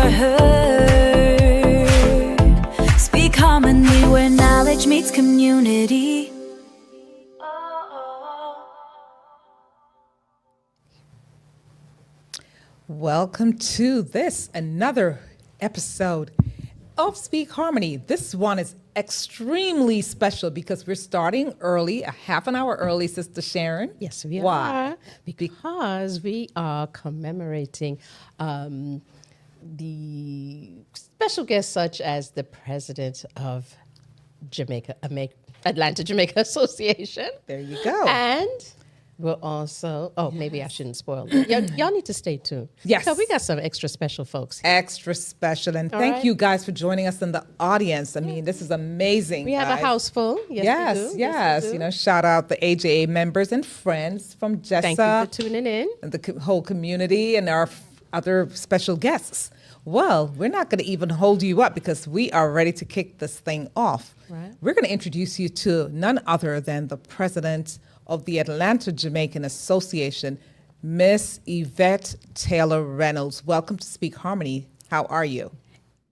are heard. Speak harmony where knowledge meets community. Welcome to another episode of Speak Harmony. This one is extremely special because we're starting early, a half an hour early, Sister Sharon. Yes, we Why? are. Because we are commemorating the special guests such as the president of Atlanta Jamaica Association. There you go. And we'll also, maybe I shouldn't spoil it. Y'all need to stay tuned. Yes. So we got some extra special folks here. Extra special. And thank you guys for joining us in the audience. I mean, this is amazing. We have a house full. Yes, we do. yes. We do. You know, shout out the AJA members and friends from Jessa. Thank you for tuning in. And the whole community and our other special guests. Well, we're not going to even hold you up because we are ready to kick this thing off. Right. We're going to introduce you to none other than the president of the Atlanta Jamaican Association, Miss Yvette Taylor Reynolds. Welcome to Speak Harmony. How are you?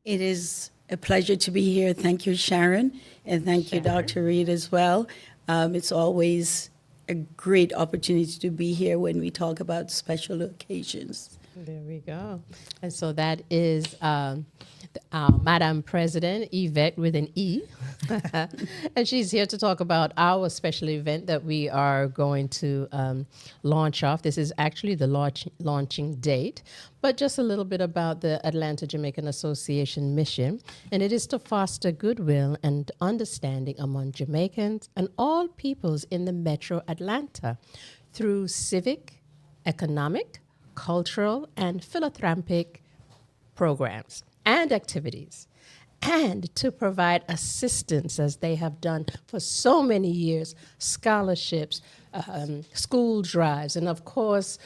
It is a pleasure to be here. Thank you, Sharon, and thank you, Dr. Reid, as well. It's always a great opportunity to be here when we talk about special occasions. There we go. And so that is Madam President Yvette with an E. And she's here to talk about our special event that we are going to launch off. This is actually the launching date, but just a little bit about the Atlanta Jamaican Association mission. And it is to foster goodwill and understanding among Jamaicans and all peoples in the metro Atlanta through civic, economic, cultural, and philanthropic programs and activities, and to provide assistance as they have done for so many years, scholarships, school drives, and of course,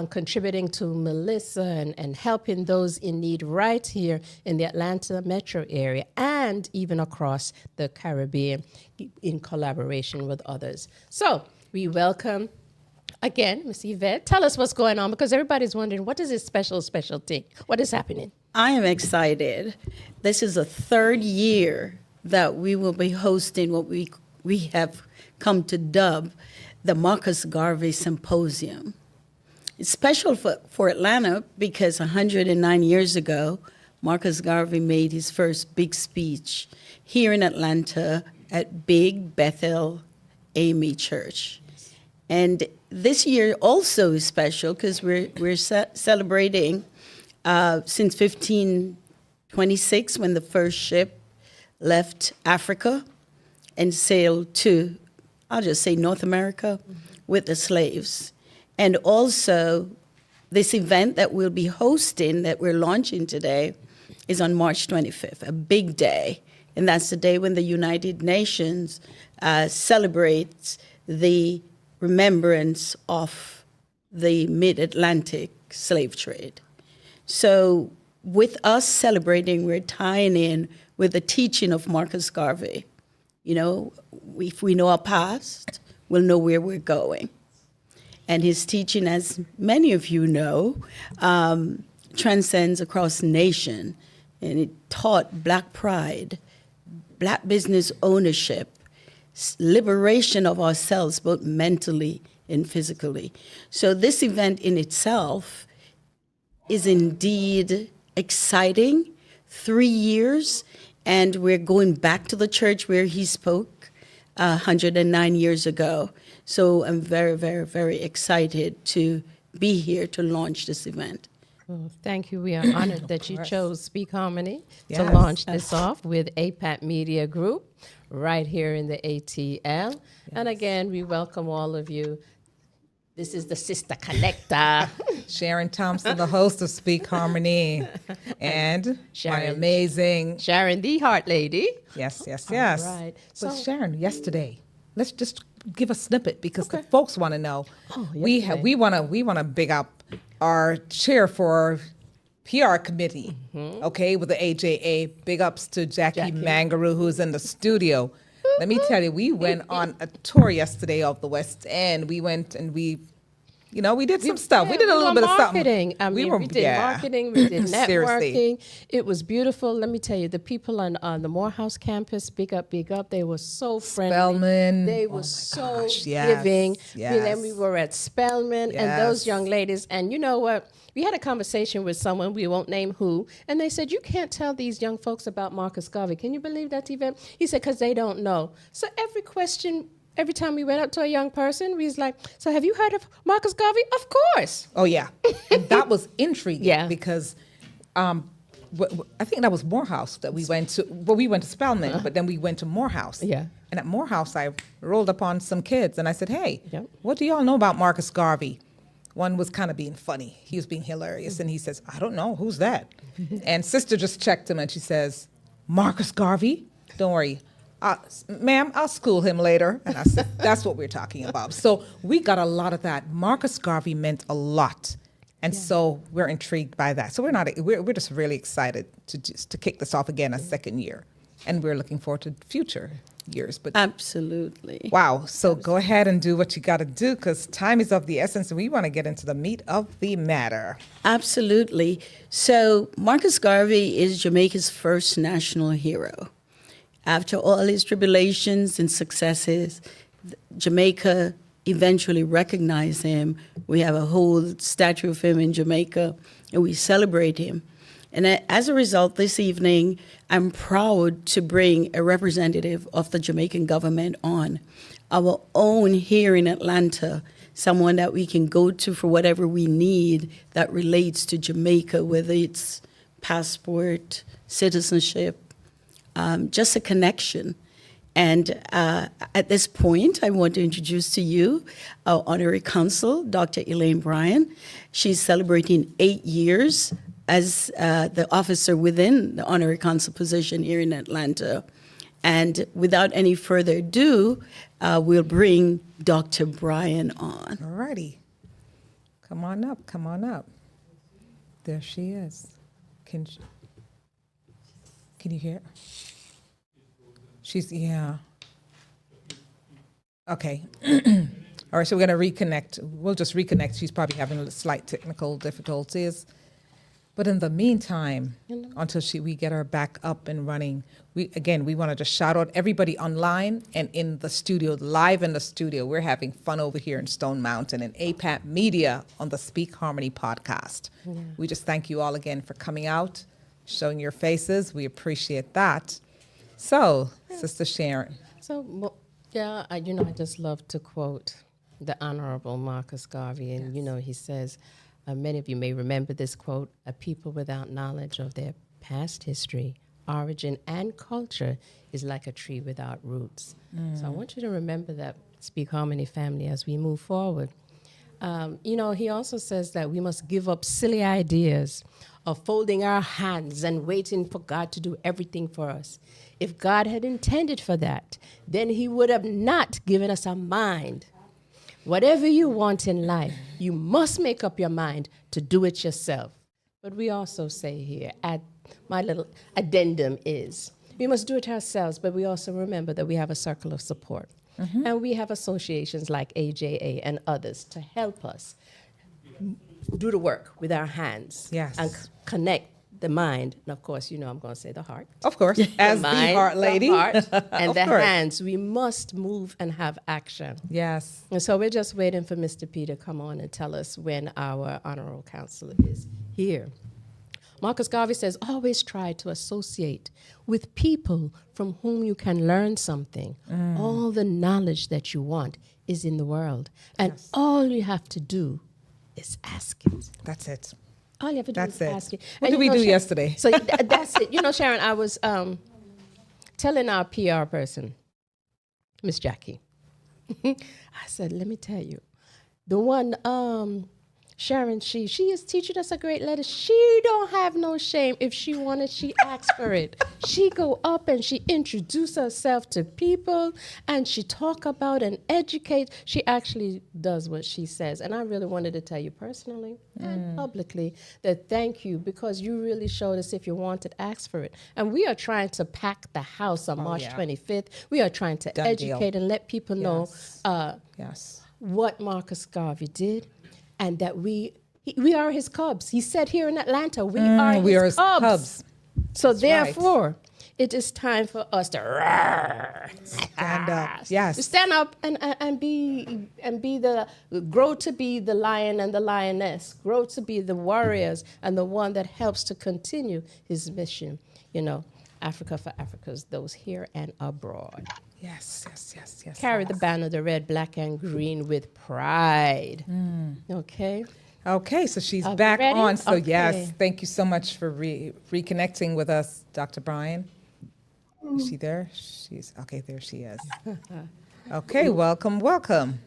contributing to Melissa and helping those in need right here in the Atlanta metro area and even across the Caribbean in collaboration with others. So we welcome again, Ms. Yvette. Tell us what's going on because everybody's wondering, what is this special thing? What is happening? I am excited. This is the third year that we will be hosting what we have come to dub the Marcus Garvey Symposium. It's special for Atlanta because 109 years ago, Marcus Garvey made his first big speech here in Atlanta at Big Bethel AME Church. And this year also is special because we're celebrating since 1526 when the first ship left Africa and sailed to, I'll just say North America with the slaves. And also this event that we'll be hosting, that we're launching today, is on March 25th, a big day. And that's the day when the United Nations celebrates the remembrance of the mid-Atlantic slave trade. So with us celebrating, we're tying in with the teaching of Marcus Garvey. You know, if we know our past, we'll know where we're going. And his teaching, as many of you know, transcends across nation. And it taught Black pride, Black business ownership, liberation of ourselves, both mentally and physically. So this event in itself is indeed exciting. 3 years, and we're going back to the church where he spoke 109 years ago. So I'm very, very, very excited to be here to launch this event. Well, thank you. We are honored that you chose Speak Harmony to Yes. launch this off with APAT Media Group right here in the ATL. And again, we welcome all of you. This is the Sister Connector. Sharon Thompson, the host of Speak Harmony, and my Sharon. amazing Sharon, the Heart Lady. Yes. All right. So So- Sharon, yesterday, let's just give a snippet because the folks want to know. We want to big up our chair for our PR committee, okay, with the AJA. Big ups to Jackie Mangaroo, who's in the studio. Let me tell you, we went on a tour yesterday of the West End. We went and we You know, we did some stuff. Yeah, we did a little bit of marketing. something. I mean, we did marketing, we did Seriously. networking. It was beautiful. Let me tell you, the people on the Morehouse campus, big up, big up. They were so friendly. Spelman. They Oh were my so gosh, yes, giving. yes. And then we were at Spelman and those Yes. young ladies. And you know what? We had a conversation with someone, we won't name who, and they said, you can't tell these young folks about Marcus Garvey. Can you believe that, event? He said, because they don't know. So every time we went up to a young person, we was like, so have you heard of Marcus Garvey? Of course. Oh, yeah. And that was intriguing Yeah. because I think that was Morehouse that we went to. Well, we went to Spelman, but then we went to Morehouse. Yeah. And at Morehouse, I rolled upon some kids and I said, hey, Yep. what do y'all know about Marcus Garvey? One was kind of being funny. He was being hilarious. And he says, I don't know. Who's that? And sister just checked him and she says, Marcus Garvey? Don't worry. Ma'am, I'll school him later. And I said, that's what we're talking about. So we got a lot of that. Marcus Garvey meant a lot. And so we're intrigued by that. So we're just really excited to kick this off again a second year. And we're looking forward to future years. But Absolutely. wow. So go ahead and do what you got to do because time is of the essence and we want to get into the meat of the matter. Absolutely. So Marcus Garvey is Jamaica's first national hero. After all his tribulations and successes, Jamaica eventually recognized him. We have a whole statue of him in Jamaica, and we celebrate him. And as a result, this evening, I'm proud to bring a representative of the Jamaican government on, our own here in Atlanta, someone that we can go to for whatever we need that relates to Jamaica, whether it's passport, citizenship, just a connection. And at this point, I want to introduce to you our honorary consul, Dr. Elaine Bryan. She's celebrating 8 years as the officer within the honorary consul position here in Atlanta. And without any further ado, we'll bring Dr. Bryan on. All righty. Come on up. Come on up. There she is. Can you hear? She's, yeah. Okay. All right, so we're going to reconnect. We'll just reconnect. She's probably having slight technical difficulties. But in the meantime, until we get her back up and running, we want to just shout out everybody online and in the studio, live in the studio. We're having fun over here in Stone Mountain and APAP Media on the Speak Harmony podcast. Yeah. We just thank you all again for coming out, showing your faces. We appreciate that. So, Sister Sharon. So, I just love to quote the Honorable Marcus Garvey. And, he says, many of you may remember this quote, a people without knowledge of their past history, origin, and culture is like a tree without roots. So I want you to remember that, Speak Harmony family, as we move forward. He also says that we must give up silly ideas of folding our hands and waiting for God to do everything for us. If God had intended for that, then he would have not given us a mind. Whatever you want in life, you must make up your mind to do it yourself. But we also say here, my little addendum is, we must do it ourselves, but we also remember that we have a circle of support. Mm-hmm. And we have associations like AJA and others to help us do the work with our hands. Yes. And connect the mind. And of course, I'm going to say the heart. Of course, as the heart lady. The heart and the course. hands. We must move and have action. Yes. And so we're just waiting for Mr. P to come on and tell us when our honorable council is here. Marcus Garvey says, always try to associate with people from whom you can learn something. All the knowledge that you want is in the world. And all you have to do is ask it. That's it. All you have to do is ask it. What did we do yesterday? So that's it. Sharon, I was telling our PR person, Miss Jackie, I said, let me tell you, the one, Sharon, she is teaching us a great letter. She don't have no shame. If she wanted, she asked for it. She go up and she introduce herself to people and she talk about and educate. She actually does what she says. And I really wanted to tell you personally and publicly that thank you, because you really showed us if you wanted, ask for it. And we are trying to pack the house on March 25th. We are trying to educate and let people know what Marcus Garvey did. and that we are his cubs. He said here in Atlanta, we are we his are his cubs. cubs. So That's right. therefore, it is time for us to Stand up. Yes. to stand up and grow to be the lion and the lioness, grow to be the warriors and the one that helps to continue his mission. You know, Africa for Africans, those here and abroad. Yes, yes, yes, yes. Carry the banner, the red, black, and green with pride. Okay. Okay, so she's Are we back ready? on. So Okay. yes, thank you so much for reconnecting with us, Dr. Bryan. Is she there? She's okay. There she is. Okay, welcome, welcome.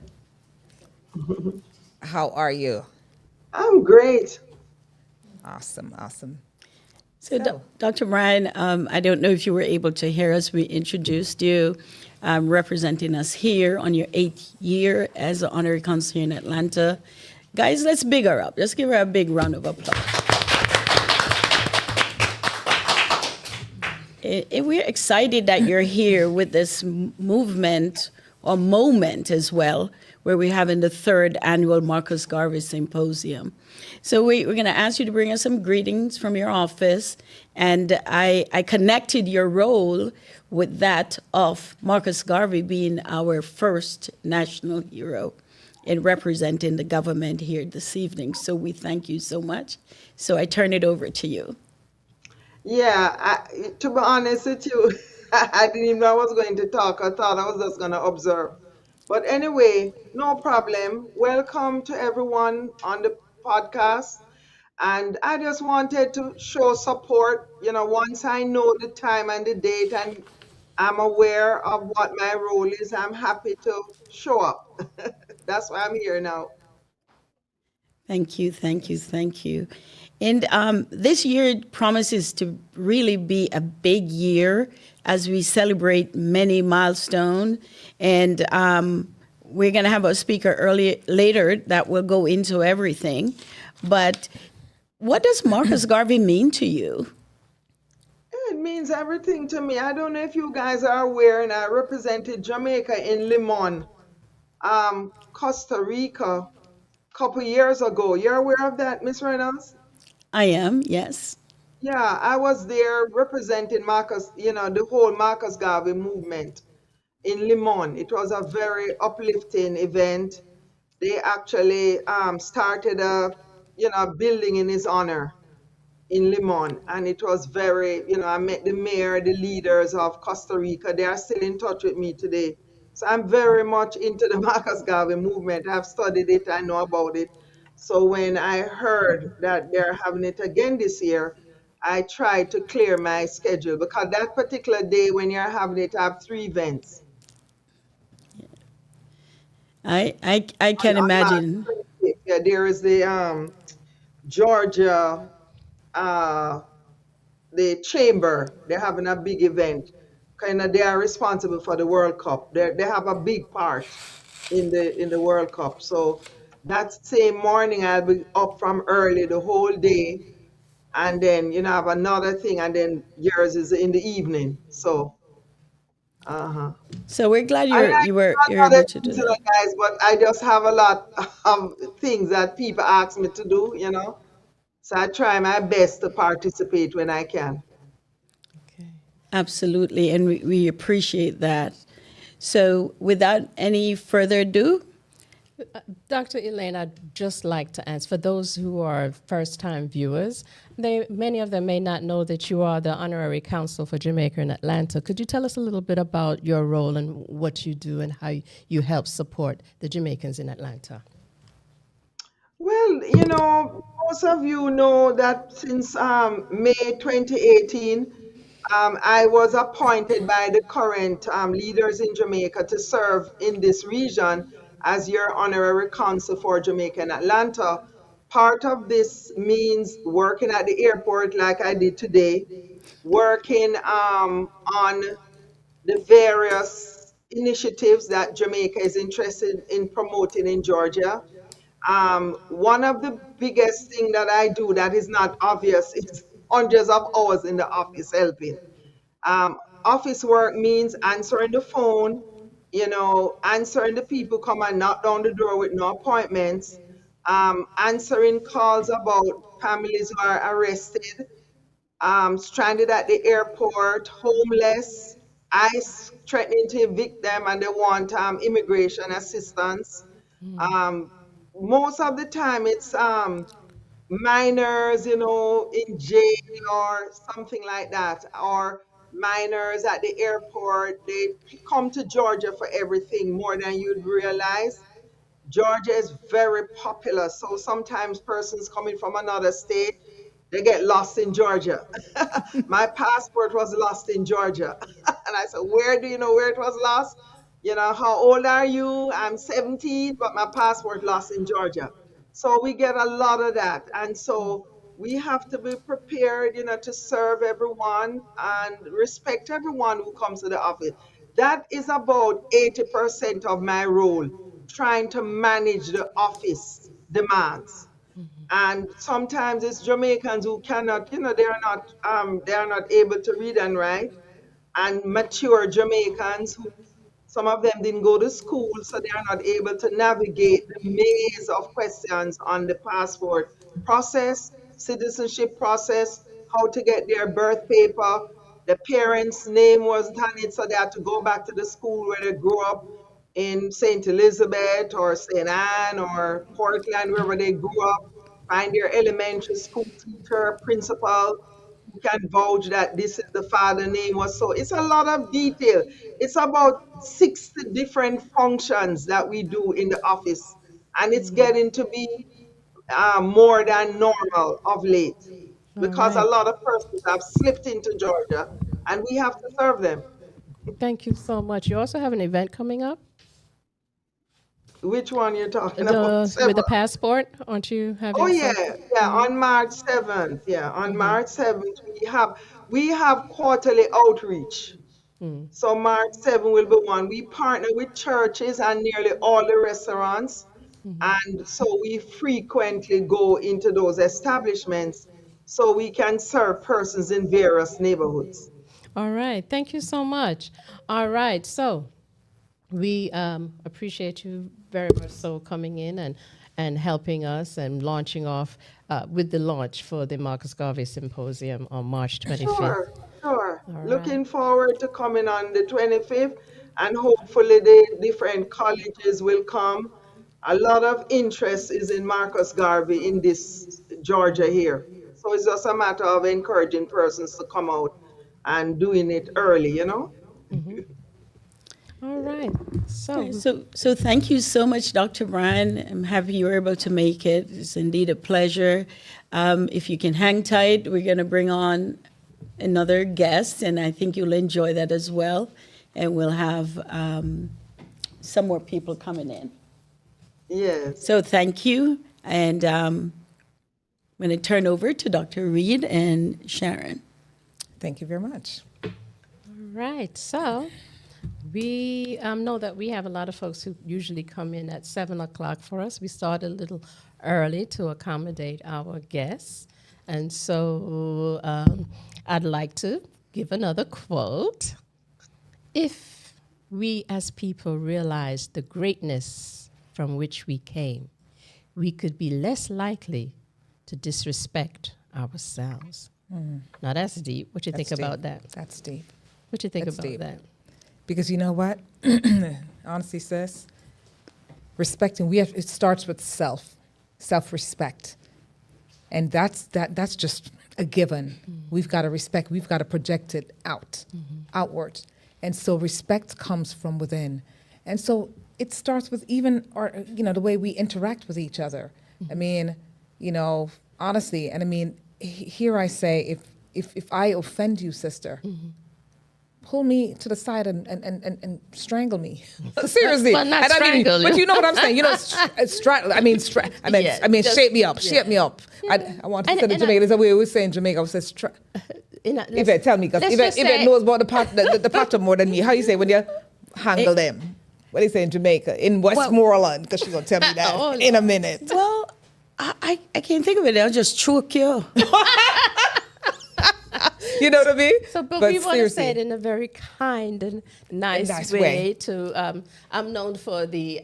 How are you? I'm great. Awesome, awesome. So, Dr. Bryan, I don't know if you were able to hear us. We introduced you representing us here on your 8th year as an honorary consul here in Atlanta. Guys, let's big her up. Let's give her a big round of applause. We're excited that you're here with this movement or moment as well, where we're having the 3rd Annual Marcus Garvey Symposium. So we're going to ask you to bring us some greetings from your office. And I connected your role with that of Marcus Garvey being our first national hero in representing the government here this evening. So we thank you so much. So I turn it over to you. Yeah, to be honest with you, I didn't even know I was going to talk. I thought I was just going to observe. But anyway, no problem. Welcome to everyone on the podcast. And I just wanted to show support. You know, once I know the time and the date and I'm aware of what my role is, I'm happy to show up. That's why I'm here now. Thank you, thank you, thank you. And this year promises to really be a big year as we celebrate many milestones. And we're going to have a speaker later that will go into everything. But what does Marcus Garvey mean to you? It means everything to me. I don't know if you guys are aware, and I represented Jamaica in Limon, Costa Rica, a couple years ago. You're aware of that, Miss Reynolds? I am, yes. Yeah, I was there representing Marcus, you know, the whole Marcus Garvey movement in Limon. It was a very uplifting event. They actually started a, building in his honor in Limon, and it was very, I met the mayor, the leaders of Costa Rica. They are still in touch with me today. So I'm very much into the Marcus Garvey movement. I've studied it, I know about it. So when I heard that they're having it again this year, I tried to clear my schedule because that particular day when you're having it, I have 3 events. I can imagine. Yeah, there is the Georgia, the chamber. They're having a big event. Kind of, they are responsible for the World Cup. They have a big part in the World Cup. So that same morning, I'll be up from early the whole day, and then have another thing, and then yours is in the evening. So. So we're glad I you're not able to do other that. guys, but I just have a lot of things that people ask me to do, So I try my best to participate when I can. Absolutely, and we appreciate that. So without any further ado, Dr. Elaine, I'd just like to answer, for those who are first-time viewers, many of them may not know that you are the Honorary Consul for Jamaica in Atlanta. Could you tell us a little bit about your role and what you do and how you help support the Jamaicans in Atlanta? Well, most of you know that since May 2018, I was appointed by the current leaders in Jamaica to serve in this region as your honorary consul for Jamaica and Atlanta. Part of this means working at the airport like I did today, working on the various initiatives that Jamaica is interested in promoting in Georgia. One of the biggest thing that I do that is not obvious is hundreds of hours in the office helping. Office work means answering the phone, answering the people come and knock down the door with no appointments, answering calls about families who are arrested, stranded at the airport, homeless, ICE threatening to evict them, and they want immigration assistance. Um, Most of the time, it's minors, in jail or something like that, or minors at the airport. They come to Georgia for everything more than you'd realize. Georgia is very popular, so sometimes persons coming from another state, they get lost in Georgia. My passport was lost in Georgia. And I said, where do you know where it was lost? How old are you? I'm 17, but my passport lost in Georgia. So we get a lot of that. And so we have to be prepared, to serve everyone and respect everyone who comes to the office. That is about 80% of my role, trying to manage the office demands. And sometimes it's Jamaicans who cannot, they are not able to read and write, and mature Jamaicans who, some of them didn't go to school, so they are not able to navigate the maze of questions on the passport process, citizenship process, how to get their birth paper. The parents' name wasn't on it, so they had to go back to the school where they grew up in St. Elizabeth or St. Anne or Portland, wherever they grew up, find their elementary school teacher, principal, who can vouch that this is the father name was so. It's a lot of detail. It's about 60 different functions that we do in the office, and it's getting to be more than normal of late All because a right. lot of persons have slipped into Georgia, and we have to serve them. Thank you so much. You also have an event coming up? Which one you're talking about? With the Several. passport, aren't you Oh having yeah, something? yeah. On March 7th, yeah. On March 7th, we have quarterly outreach. So March 7th will be one. We partner with churches and nearly all the restaurants, and so we frequently go into those establishments so we can serve persons in various neighborhoods. All right. Thank you so much. All right. So we appreciate you very much so coming in and helping us and launching off with the launch for the Marcus Garvey Symposium on March 25th. Sure, sure. All right. Looking forward to coming on the 25th, and hopefully the different colleges will come. A lot of interest is in Marcus Garvey in this Georgia here. So it's just a matter of encouraging persons to come out and doing it early. All right. So, So thank you so much, Dr. Brian. I'm happy you were able to make it. It's indeed a pleasure. If you can hang tight, we're going to bring on another guest, and I think you'll enjoy that as well. And we'll have some more people coming in. Yes. So thank you. And I'm going to turn over to Dr. Reid and Sharon. Thank you very much. all right. So we know that we have a lot of folks who usually come in at 7 o'clock for us. We start a little early to accommodate our guests. And so I'd like to give another quote. If we as people realize the greatness from which we came, we could be less likely to disrespect ourselves. Now that's deep. What you think That's about deep. that? That's deep. What you think That's about deep. that? Because you know what? Honestly, sis, respecting, it starts with self-respect. And that's just a given. We've got to respect, we've got to project it outward. And so respect comes from within. And so it starts with even the way we interact with each other. I mean, honestly, and I mean, here I say, if I offend you, sister, pull me to the side and strangle me. Seriously. Well, not And I mean, strangle you. but you know what I'm saying? Yeah, shape me up, shape me up. I want to say in Jamaica, there's a way we always say in Jamaica, we say, Yvette, tell me, because Yvette knows about the pattern more than me. How you say when you handle them? What do you say in Jamaica? In Westmoreland, because she's going to tell me that in a minute. Well, I can't think of it. I'll just choke you. You know what I mean? So, but we want to say seriously. it in a very kind and nice nice way. way. To I'm known for the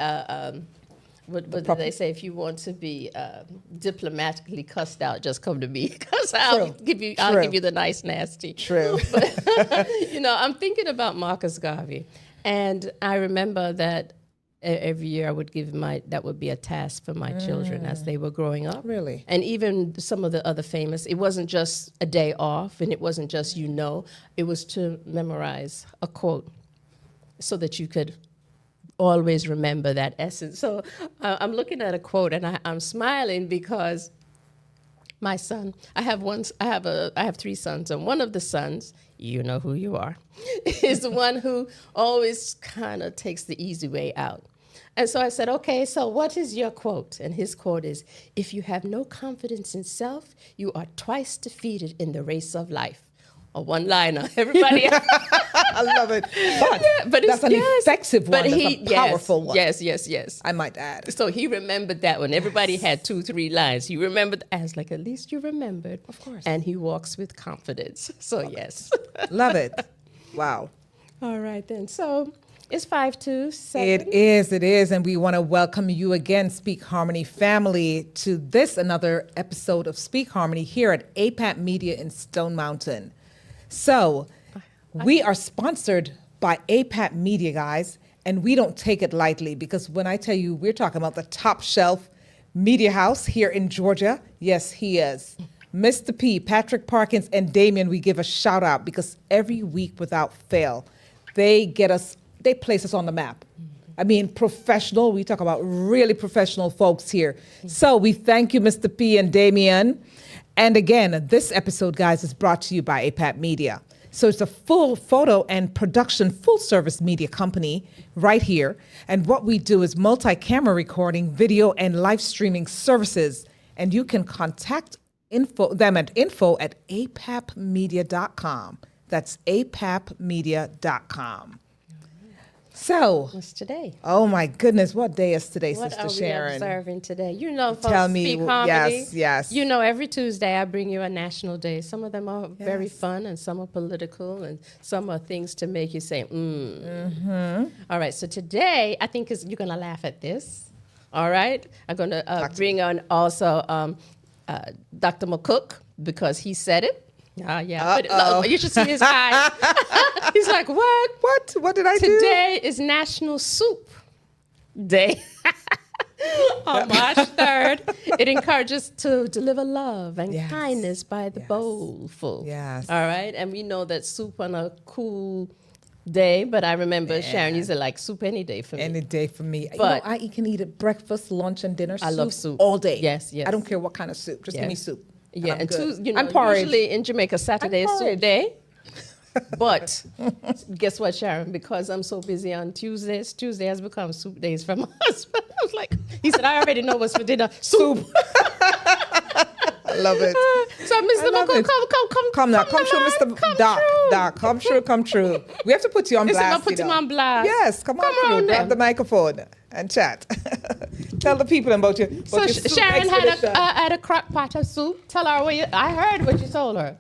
What do they say? If you want to be diplomatically cussed out, just come to me, because I'll give you the nice nasty. True. But, I'm thinking about Marcus Garvey, and I remember that every year I would that would be a task for my children as they were growing up. Really? And even some of the other famous, it wasn't just a day off, and it wasn't just, it was to memorize a quote so that you could always remember that essence. So I'm looking at a quote, and I'm smiling because my son, I have 3 sons, and one of the sons, you know who you are, is the one who always kind of takes the easy way out. And so I said, okay, so what is your quote? And his quote is, if you have no confidence in self, you are twice defeated in the race of life. A one-liner. Everybody. I love it. But it's that's an effective one. That's a powerful one. Yes. I might add. So he remembered that one. Everybody had 2, 3 lines. He remembered. I was like, at least you remembered. Of course. And he walks with confidence. So yes. Love it. Wow. All right then. So it's 5-2-7. It is. And we want to welcome you again, Speak Harmony family, to another episode of Speak Harmony here at APAP Media in Stone Mountain. So we are sponsored by APAP Media, guys, and we don't take it lightly, because when I tell you we're talking about the top shelf media house here in Georgia, yes, he is. Mr. P, Patrick Parkins, and Damien, we give a shout out, because every week without fail, they place us on the map. I mean, professional, we talk about really professional folks here. So we thank you, Mr. P and Damien. And again, this episode, guys, is brought to you by APAP Media. So it's a full photo and production, full service media company right here. And what we do is multi-camera recording, video, and live streaming services. And you can contact them at info@apapmedia.com. That's apapmedia.com. So, what's today? Oh my goodness, what day is today, what Sister are Sharon? We observing today? Folks, Tell me, Speak Harmony. yes. Every Tuesday I bring you a national day. Some of them are very fun, and some are political, and some are things to make you say, Mm-hmm. All right, so today I think you're going to laugh at this. All right? I'm going to bring on also Dr. McCook, because he said it. But you should see his eyes. He's like, what? What did I do? Today is National Soup Day. On March 3rd, it encourages to deliver love and kindness by the bowlful. Yes. All right? And we know that soup on a cool day, but I remember Sharon used to like soup any day for me. Any day for me. But I can eat it breakfast, lunch, and dinner. I love soup. All day. Yes. I don't care what kind of soup. Just give me soup. Yeah, and I'm porridge. Usually in Jamaica, Saturday is soup day. But guess what, Sharon? Because I'm so busy on Tuesdays, Tuesday has become soup days for my husband. I was like, he said, I already know what's for dinner. Soup. I love it. So, Mr. McCool, come now. Come true, Mr. Doc. Come true. We have to put you on blast. I'm put him on blast. Yes, come on through. Grab the microphone and chat. Tell the people about your So Sharon had a crock pot of soup. Tell her I heard what you told her.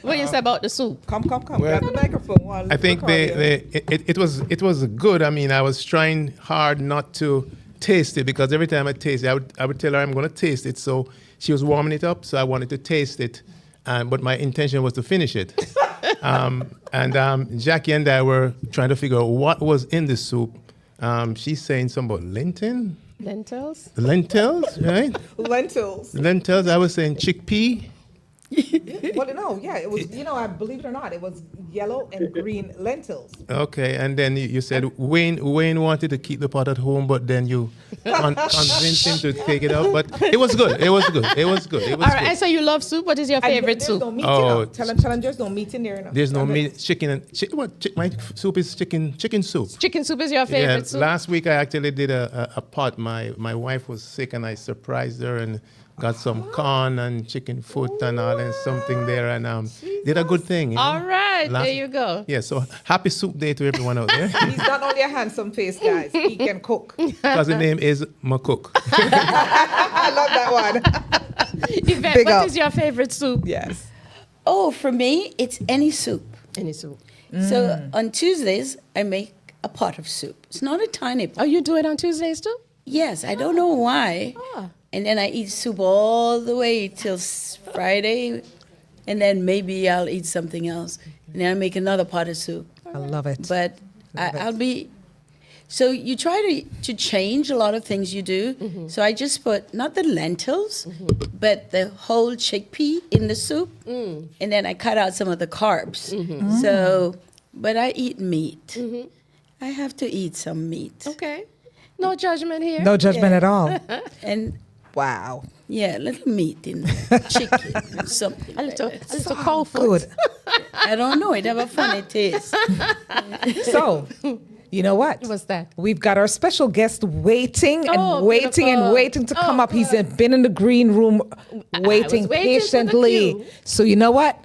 What you said about the soup. Come. Grab the microphone. I think it was good. I mean, I was trying hard not to taste it, because every time I taste it, I would tell her I'm going to taste it. So she was warming it up, so I wanted to taste it, but my intention was to finish it. And Jackie and I were trying to figure out what was in the soup. She's saying something about Lentils, right? Lentils. I was saying chickpea. Well, no, it was, I believe it or not, it was yellow and green lentils. Okay, and then you said Wayne wanted to keep the pot at home, but then you convinced him to take it out. But it was good. All right, and so you love soup. What is your favorite soup? No meat, Tell them there's no meat in there. No. There's no meat. My soup is chicken soup. Chicken soup is your favorite soup? Last week I actually did a pot. My wife was sick, and I surprised her and got some corn and chicken foot and all, and something there, and did a good thing. All right, there you go. Yeah, so happy soup day to everyone out there. He's not only a handsome face, guys. He can cook. Because his name is McCook. I love that one. Yvette, what is your favorite soup? Yes. Oh, for me, it's any soup. Any soup. So on Tuesdays, I make a pot of soup. It's not a tiny pot. Oh, you do it on Tuesdays too? Yes, I don't know why. And then I eat soup all the way till Friday, and then maybe I'll eat something else, and then I make another pot of soup. I love it. But I'll be. So you try to change a lot of things you do. So I just put not the lentils, but the whole chickpea in the soup, and then I cut out some of the carbs. So, but I eat meat. I have to eat some meat. Okay. No judgment here. No judgment at all. And Wow. yeah, a little meat in there, chicken or something. A little, like that. a little cold food. Good. I don't know. It have a funny taste. So, you know what? What's that? We've got our special guest waiting and Oh, waiting and beautiful. waiting to come Oh, up. He's been in the green room waiting waiting for the patiently. cue. So, you know what?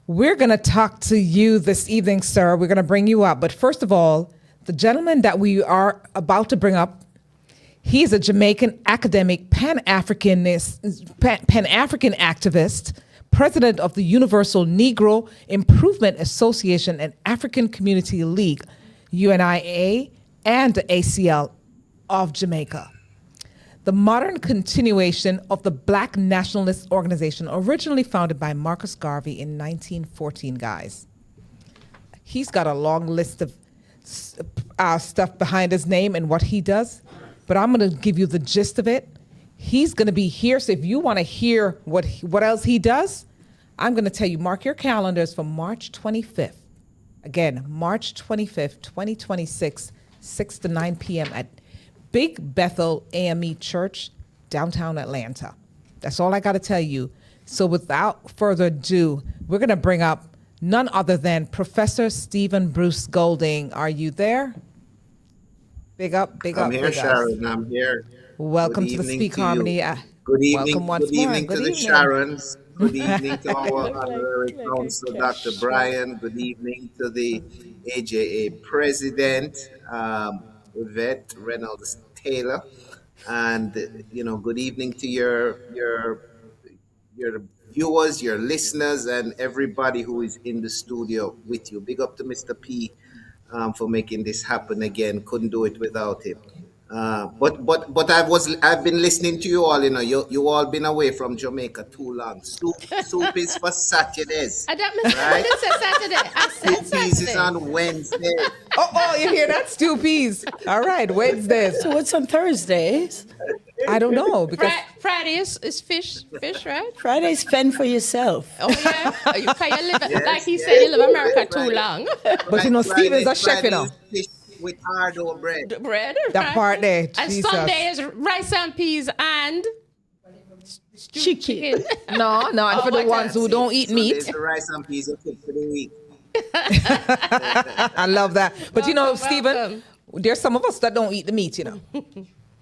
We're going to talk to you this evening, sir. We're going to bring you up. But first of all, the gentleman that we are about to bring up, he's a Jamaican academic, Pan-African activist, president of the Universal Negro Improvement Association and African Community League, UNIA, and the ACL of Jamaica. The modern continuation of the Black nationalist organization originally founded by Marcus Garvey in 1914, guys. He's got a long list of stuff behind his name and what he does, but I'm going to give you the gist of it. He's going to be here, so if you want to hear what else he does, I'm going to tell you, mark your calendars for March 25th. Again, March 25th, 2026, 6 to 9 p.m. at Big Bethel AME Church, downtown Atlanta. That's all I got to tell you. So without further ado, we're going to bring up none other than Professor Stephen Bruce Golding. Are you there? Big up, big up, I'm here, big up. Sharon. I'm here. Welcome Good to the evening Speak to you. Harmony. Good evening. Welcome once Good more. evening Good to the evening. Sharons. Good evening to our honorary council, Dr. Brian. Good evening to the AJA president, Yvette Reynolds Taylor, and good evening to your viewers, your listeners, and everybody who is in the studio with you. Big up to Mr. P for making this happen again. Couldn't do it without him. But I've been listening to you all. You all been away from Jamaica too long. Soup is for Saturdays. I didn't Right? say Saturday. I said Soup is Saturday. on Wednesday. Oh, you hear that? Stew peas. All right, Wednesdays. So what's on Thursdays? I don't know because Friday is fish, right? Fridays, fend for yourself. Oh yeah. Oh, you live Yes, like he yes. said, you live America too Friday. long. But you know, Stephen's a chef, you know. Friday is fish with hard bread. Bread. That right? part there, And Jesus. Sunday is rice and peas and Chicken. No, and for the what ones who else? don't eat Sunday meat, is the rice and peas you cook for the week. I love that. But you know, Welcome, Stephen, welcome. there's some of us that don't eat the meat, you know.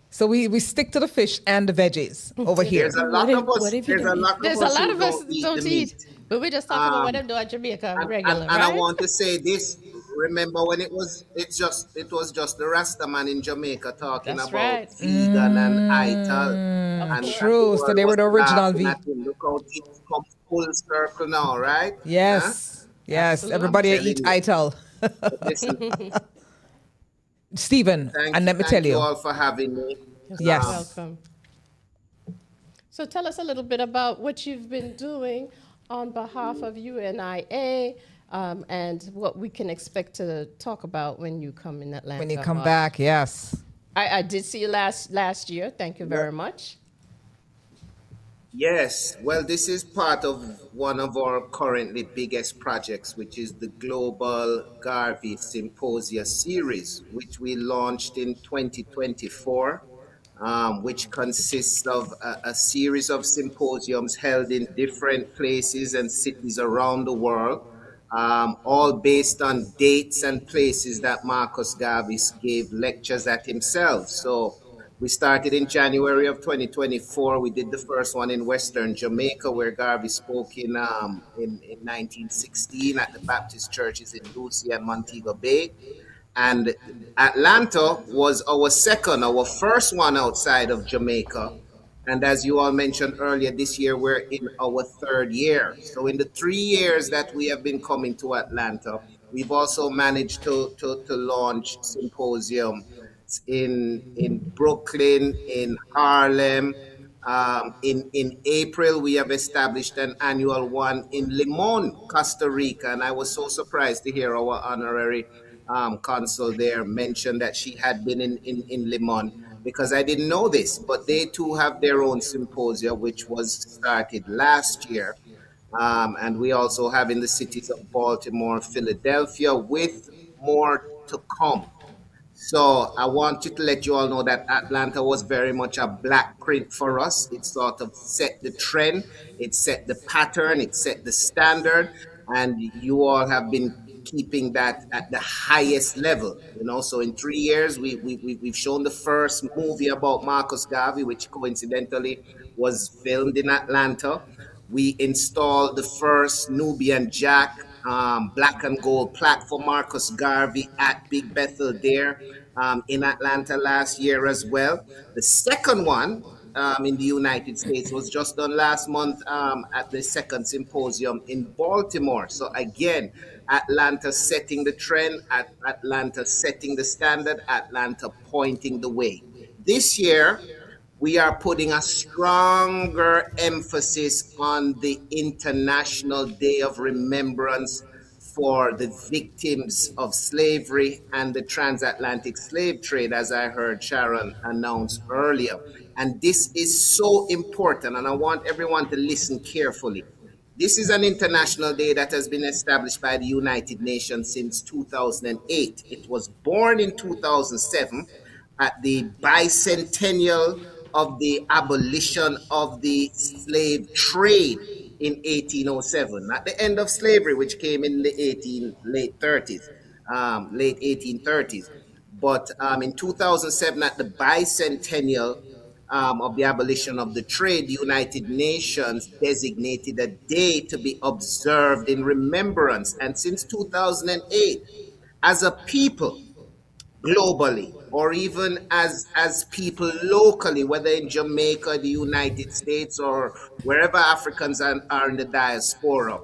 So we stick to the fish and the veggies over here. There's a lot of us. what if you There's a don't lot There's of a us lot who of us that the don't meat. eat. But we're just talking about what they do at Jamaica regular, And right? I want to say this. Remember when it was just the Rastaman in Jamaica talking That's about right. vegan and ital. And True. So they were the original vegan. vegan. Look how it's come full circle now, right? Yes. Yes. Absolutely. Everybody I'm eat telling ital. Listen, Stephen, and let me tell thank you. all for having me. Yes. Welcome. So tell us a little bit about what you've been doing on behalf of UNIA and what we can expect to talk about when you come in Atlanta. When you come March. back, yes. I did see you last year. Thank you very much. Yes, well, this is part of one of our currently biggest projects, which is the Global Garvey Symposium series, which we launched in 2024, which consists of a series of symposiums held in different places and cities around the world, all based on dates and places that Marcus Garvey gave lectures at himself. So we started in January of 2024. We did the first one in Western Jamaica, where Garvey spoke in 1916 at the Baptist churches in Lucy and Montego Bay. And Atlanta was our first one outside of Jamaica. And as you all mentioned earlier, this year we're in our third year. So in the 3 years that we have been coming to Atlanta, we've also managed to launch symposium in Brooklyn, in Harlem. In April, we have established an annual one in Limon, Costa Rica, and I was so surprised to hear our honorary consul there mention that she had been in Limon, because I didn't know this, but they too have their own symposia, which was started last year. And we also have in the cities of Baltimore, Philadelphia, with more to come. So I wanted to let you all know that Atlanta was very much a black print for us. It sort of set the trend, it set the pattern, it set the standard, and you all have been keeping that at the highest level. So in 3 years, we've shown the first movie about Marcus Garvey, which coincidentally was filmed in Atlanta. We installed the first Nubian Jack black and gold plaque for Marcus Garvey at Big Bethel there in Atlanta last year as well. The second one in the United States was just done last month at the second symposium in Baltimore. So again, Atlanta setting the trend, Atlanta setting the standard, Atlanta pointing the way. This year, we are putting a stronger emphasis on the International Day of Remembrance for the victims of slavery and the transatlantic slave trade, as I heard Sharon announce earlier. And this is so important, and I want everyone to listen carefully. This is an international day that has been established by the United Nations since 2008. It was born in 2007 at the bicentennial of the abolition of the slave trade in 1807, at the end of slavery, which came in the late 1830s. But in 2007, at the bicentennial of the abolition of the trade, the United Nations designated a day to be observed in remembrance. And since 2008, as a people, globally, or even as people locally, whether in Jamaica, the United States, or wherever Africans are in the diaspora,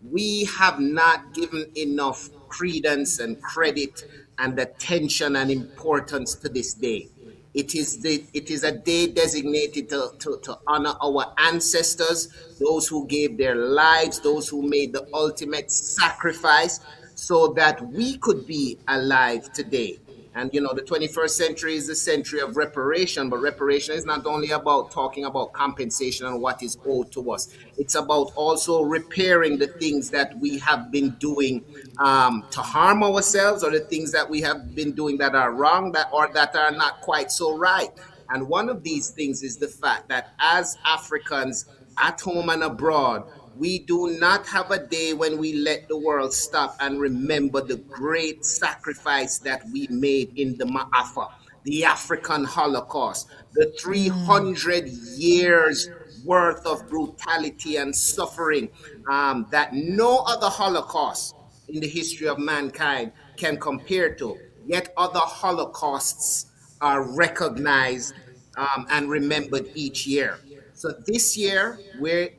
we have not given enough credence and credit and attention and importance to this day. It is a day designated to honor our ancestors, those who gave their lives, those who made the ultimate sacrifice so that we could be alive today. And the 21st century is the century of reparation, but reparation is not only about talking about compensation and what is owed to us. It's about also repairing the things that we have been doing to harm ourselves, or the things that we have been doing that are wrong, or that are not quite so right. And one of these things is the fact that as Africans at home and abroad, we do not have a day when we let the world stop and remember the great sacrifice that we made in the Ma'afa, the African Holocaust, the 300 years worth of brutality and suffering that no other Holocaust in the history of mankind can compare to. Yet other Holocausts are recognized and remembered each year. So this year,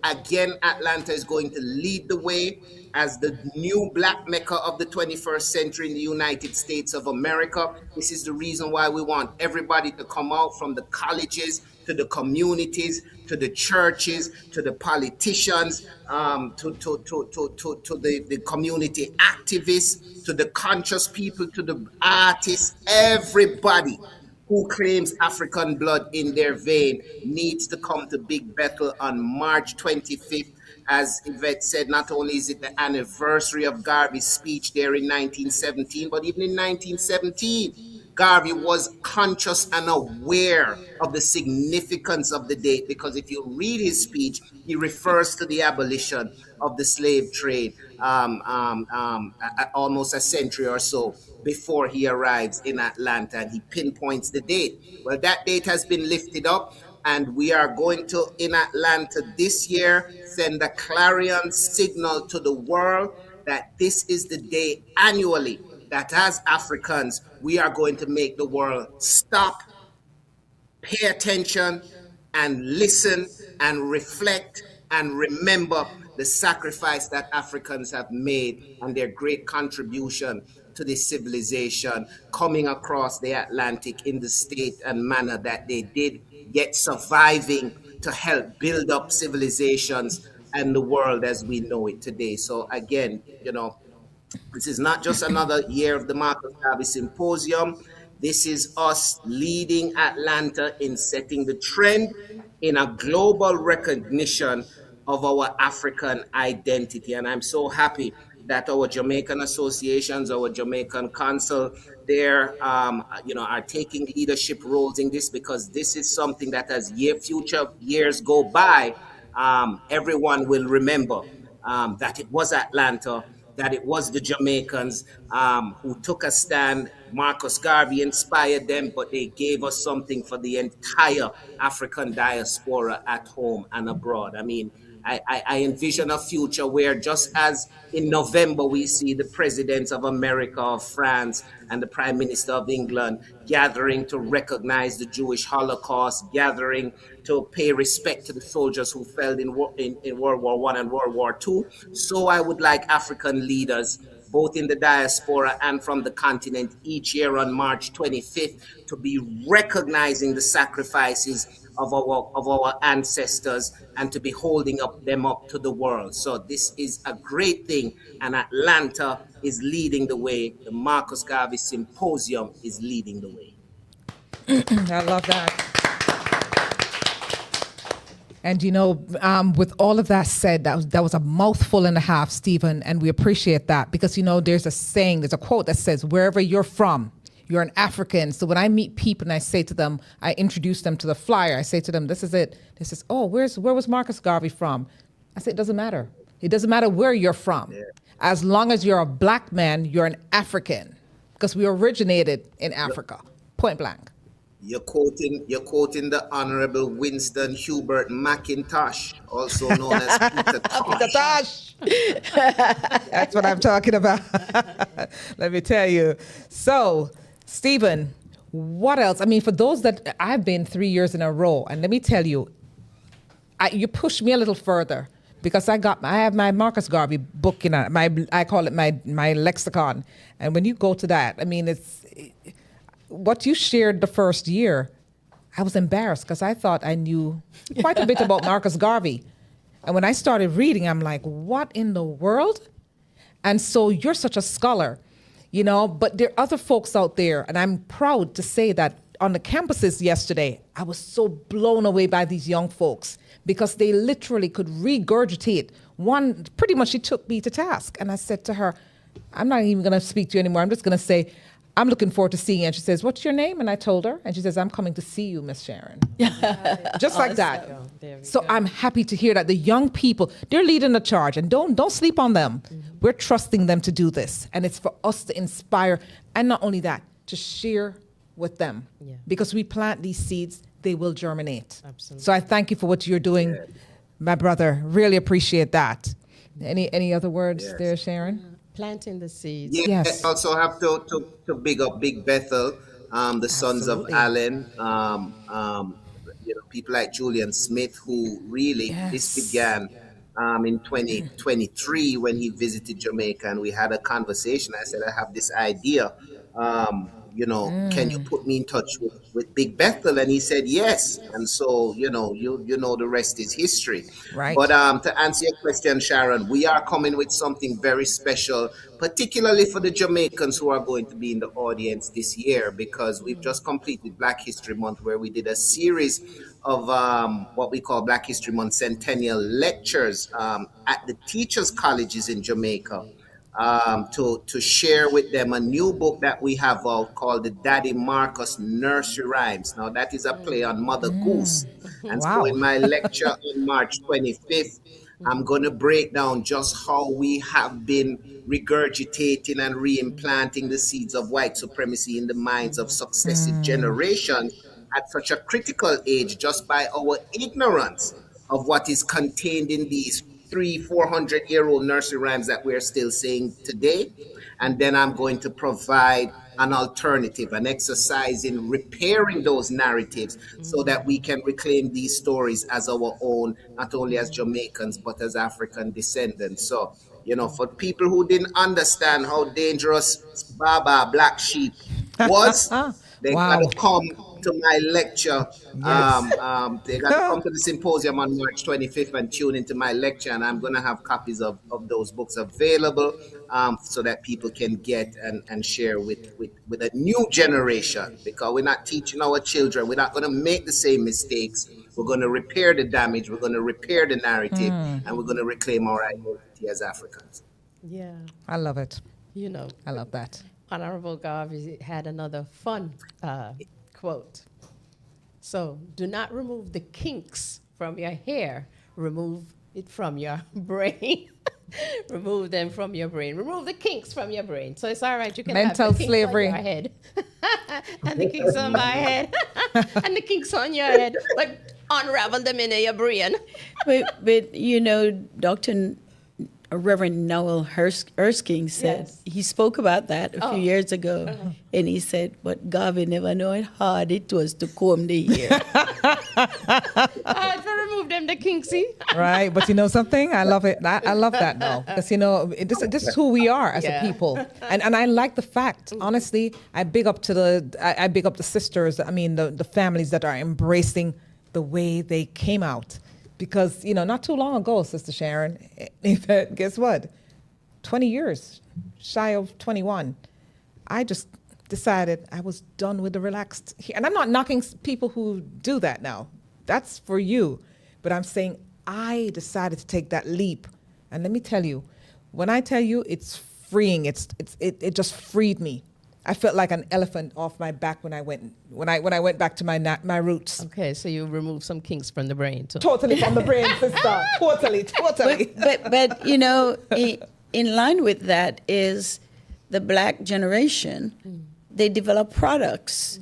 Atlanta is going to lead the way as the new Black Mecca of the 21st century in the United States of America. This is the reason why we want everybody to come out, from the colleges to the communities, to the churches, to the politicians, to the community activists, to the conscious people, to the artists. Everybody who claims African blood in their vein needs to come to Big Bethel on March 25th. As Yvette said, not only is it the anniversary of Garvey's speech there in 1917, but even in 1917, Garvey was conscious and aware of the significance of the date, because if you read his speech, he refers to the abolition of the slave trade almost a century or so before he arrives in Atlanta, and he pinpoints the date. Well, that date has been lifted up, and we are going to, in Atlanta this year, send a clarion signal to the world that this is the day annually that as Africans, we are going to make the world stop, pay attention, and listen, and reflect, and remember the sacrifice that Africans have made and their great contribution to this civilization, coming across the Atlantic in the state and manner that they did, yet surviving to help build up civilizations and the world as we know it today. So again, this is not just another year of the Marcus Garvey Symposium. This is us leading Atlanta in setting the trend in a global recognition of our African identity. And I'm so happy that our Jamaican associations, our Jamaican Consul, there, are taking leadership roles in this, because this is something that as future years go by, everyone will remember that it was Atlanta, that it was the Jamaicans who took a stand. Marcus Garvey inspired them, but they gave us something for the entire African diaspora at home and abroad. I mean, I envision a future where, just as in November we see the presidents of America, of France, and the Prime Minister of England gathering to recognize the Jewish Holocaust, gathering to pay respect to the soldiers who fell in World War I and World War II. So I would like African leaders, both in the diaspora and from the continent, each year on March 25th, to be recognizing the sacrifices of our ancestors and to be holding them up to the world. So this is a great thing, and Atlanta is leading the way. The Marcus Garvey Symposium is leading the way. I love that. And with all of that said, that was a mouthful and a half, Stephen, and we appreciate that, because there's a quote that says, wherever you're from, you're an African. So when I meet people and I say to them, I introduce them to the flyer, I say to them, this is it. They says, oh, where was Marcus Garvey from? I say, it doesn't matter. It doesn't matter where you're from. Yeah. As long as you're a black man, you're an African, because we originated in Africa, point blank. You're quoting the Honorable Winston Hubert McIntosh, also known as Peter Tosh. That's what I'm talking about. Let me tell you. So, Stephen, what else? I mean, for those that I've been 3 years in a row, and let me tell you, you pushed me a little further, because I have my Marcus Garvey book, I call it my lexicon, and when you go to that, I mean, it's what you shared the first year. I was embarrassed because I thought I knew quite a bit about Marcus Garvey, and when I started reading, I'm like, what in the world? And so you're such a scholar, but there are other folks out there, and I'm proud to say that on the campuses yesterday, I was so blown away by these young folks, because they literally could regurgitate. One, pretty much she took me to task. And I said to her, I'm not even going to speak to you anymore. I'm just going to say, I'm looking forward to seeing you. And she says, what's your name? And I told her. And she says, I'm coming to see you, Miss Sharon. Just like that. So I'm happy to hear that the young people, they're leading the charge. And don't sleep on them. Mm-hmm. We're trusting them to do this. And it's for us to inspire. And not only that, to share with them. Yeah. Because we plant these seeds, they will germinate. Absolutely. So I thank you for what you're doing, my brother. Really appreciate that. Any other words there, Sharon? Planting the seeds. Yes. I also have to big up Big Bethel, the sons of Allen, people like Julian Smith, who really, this began in 2023 when he visited Jamaica, and we had a conversation. I said, I have this idea. Can you put me in touch with Big Bethel? And he said yes. And so, the rest is history. Right. But to answer your question, Sharon, we are coming with something very special, particularly for the Jamaicans who are going to be in the audience this year, because we've just completed Black History Month, where we did a series of what we call Black History Month Centennial Lectures at the teachers' colleges in Jamaica. To share with them a new book that we have out called the Daddy Marcus Nursery Rhymes. Now, that is a play on Mother Goose. And so in my lecture on March 25th, I'm going to break down just how we have been regurgitating and reimplanting the seeds of white supremacy in the minds of successive generations at such a critical age, just by our ignorance of what is contained in these 300-400-year-old nursery rhymes that we're still saying today. And then I'm going to provide an alternative, an exercise in repairing those narratives so that we can reclaim these stories as our own, not only as Jamaicans, but as African descendants. So, for people who didn't understand how dangerous Baba Black Sheep was, they got Wow. to come to my lecture. Yes. They got to come to the symposium on March 25th and tune into my lecture. And I'm going to have copies of those books available so that people can get and share with a new generation, because we're not teaching our children. We're not going to make the same mistakes. We're going to repair the damage. We're going to repair the narrative, and we're going to reclaim our identity as Africans. Yeah. I love it. I love that. Honorable Garvey had another fun quote. So, do not remove the kinks from your hair. Remove it from your brain. Remove them from your brain. Remove the kinks from your brain. So it's all right. You can Mental have the kinks slavery. on your head. And the kinks on my head. And the kinks on your head. But unravel them in your brain. But Dr. Reverend Noel Erskine said, he spoke about that a few years ago, and he said, but Garvey never knew how hard it was to comb the hair. I'd remove them, the kinksy. Right, but you know something? I love it. I love that though, because this is who we are as a people, and I like the fact. Honestly, I big up the sisters. I mean, the families that are embracing the way they came out. Because, not too long ago, Sister Sharon, guess what? 20 years, shy of 21, I just decided I was done with the relaxed. And I'm not knocking people who do that now. That's for you. But I'm saying I decided to take that leap. And let me tell you, when I tell you it's freeing, it just freed me. I felt like an elephant off my back when I went back to my roots. Okay, so you remove some kinks from the brain too. Totally from the brain, sister. Totally. But in line with that is the Black generation. They develop products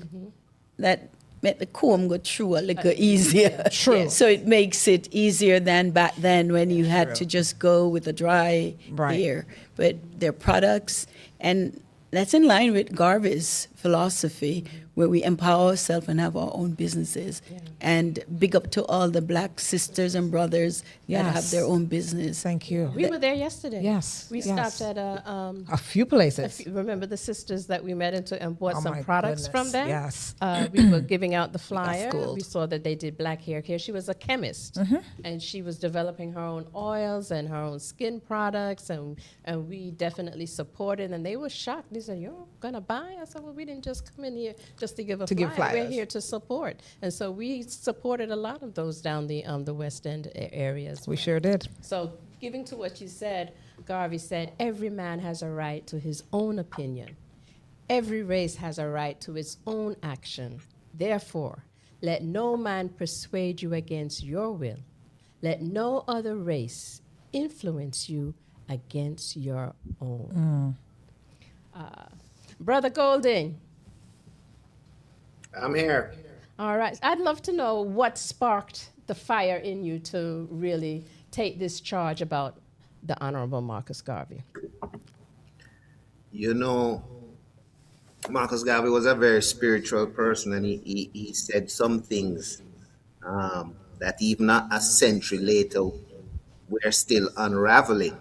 that make the comb go through a little easier. True. So it makes it easier than back then when you had to just go with a dry hair. But they're products, and that's in line with Garvey's philosophy, where we empower ourselves and have our own businesses. And big up to all the Black sisters and brothers that have their own business. Thank you. We were there yesterday. Yes. We stopped at a few places. remember the sisters that we met and bought Oh some my products goodness, from them? yes. We were giving out the flyer. gold. We saw that they did black hair care. She was a chemist, and she was developing her own oils and her own skin products, and we definitely supported. And they were shocked. They said, "You're gonna buy?" I said, "Well, we didn't just come in here just to give a flyer. We're flyers. here to support." And so we supported a lot of those down the West End areas. We sure did. So, giving to what you said, Garvey said, every man has a right to his own opinion. Every race has a right to its own action. Therefore, let no man persuade you against your will. Let no other race influence you against your own. Brother Golding. I'm here. All right. I'd love to know what sparked the fire in you to really take this charge about the Honorable Marcus Garvey. Marcus Garvey was a very spiritual person, and he said some things that even a century later we're still unraveling.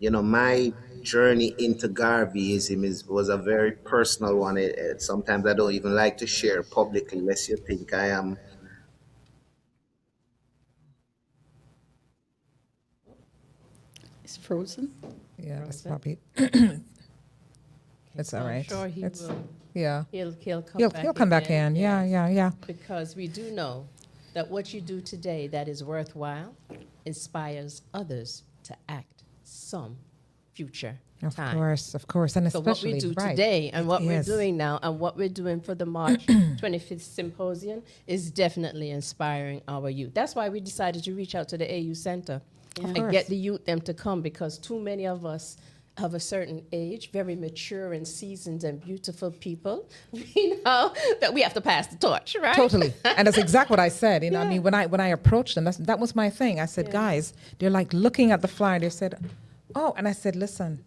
My journey into Garveyism was a very personal one. Sometimes I don't even like to share publicly, lest you think I am. It's frozen. Yeah, that's probably. It's all I'm right. sure he will. Yeah. He'll Come back in. Yeah. Because we do know that what you do today that is worthwhile inspires others to act some future time. Of course, and So what especially we do today and what we're is. doing now and what we're doing for the March 25th Symposium is definitely inspiring our youth. That's why we decided to reach out to the AU Center and get the youth them to come, because too many of us of a certain age, very mature and seasoned and beautiful people, we know that we have to pass the torch, right? Totally, and that's exactly what I said. I mean, when I approached them, that was my thing. I said, guys, they're like looking at the flyer. They said, "Oh," and I said, "Listen,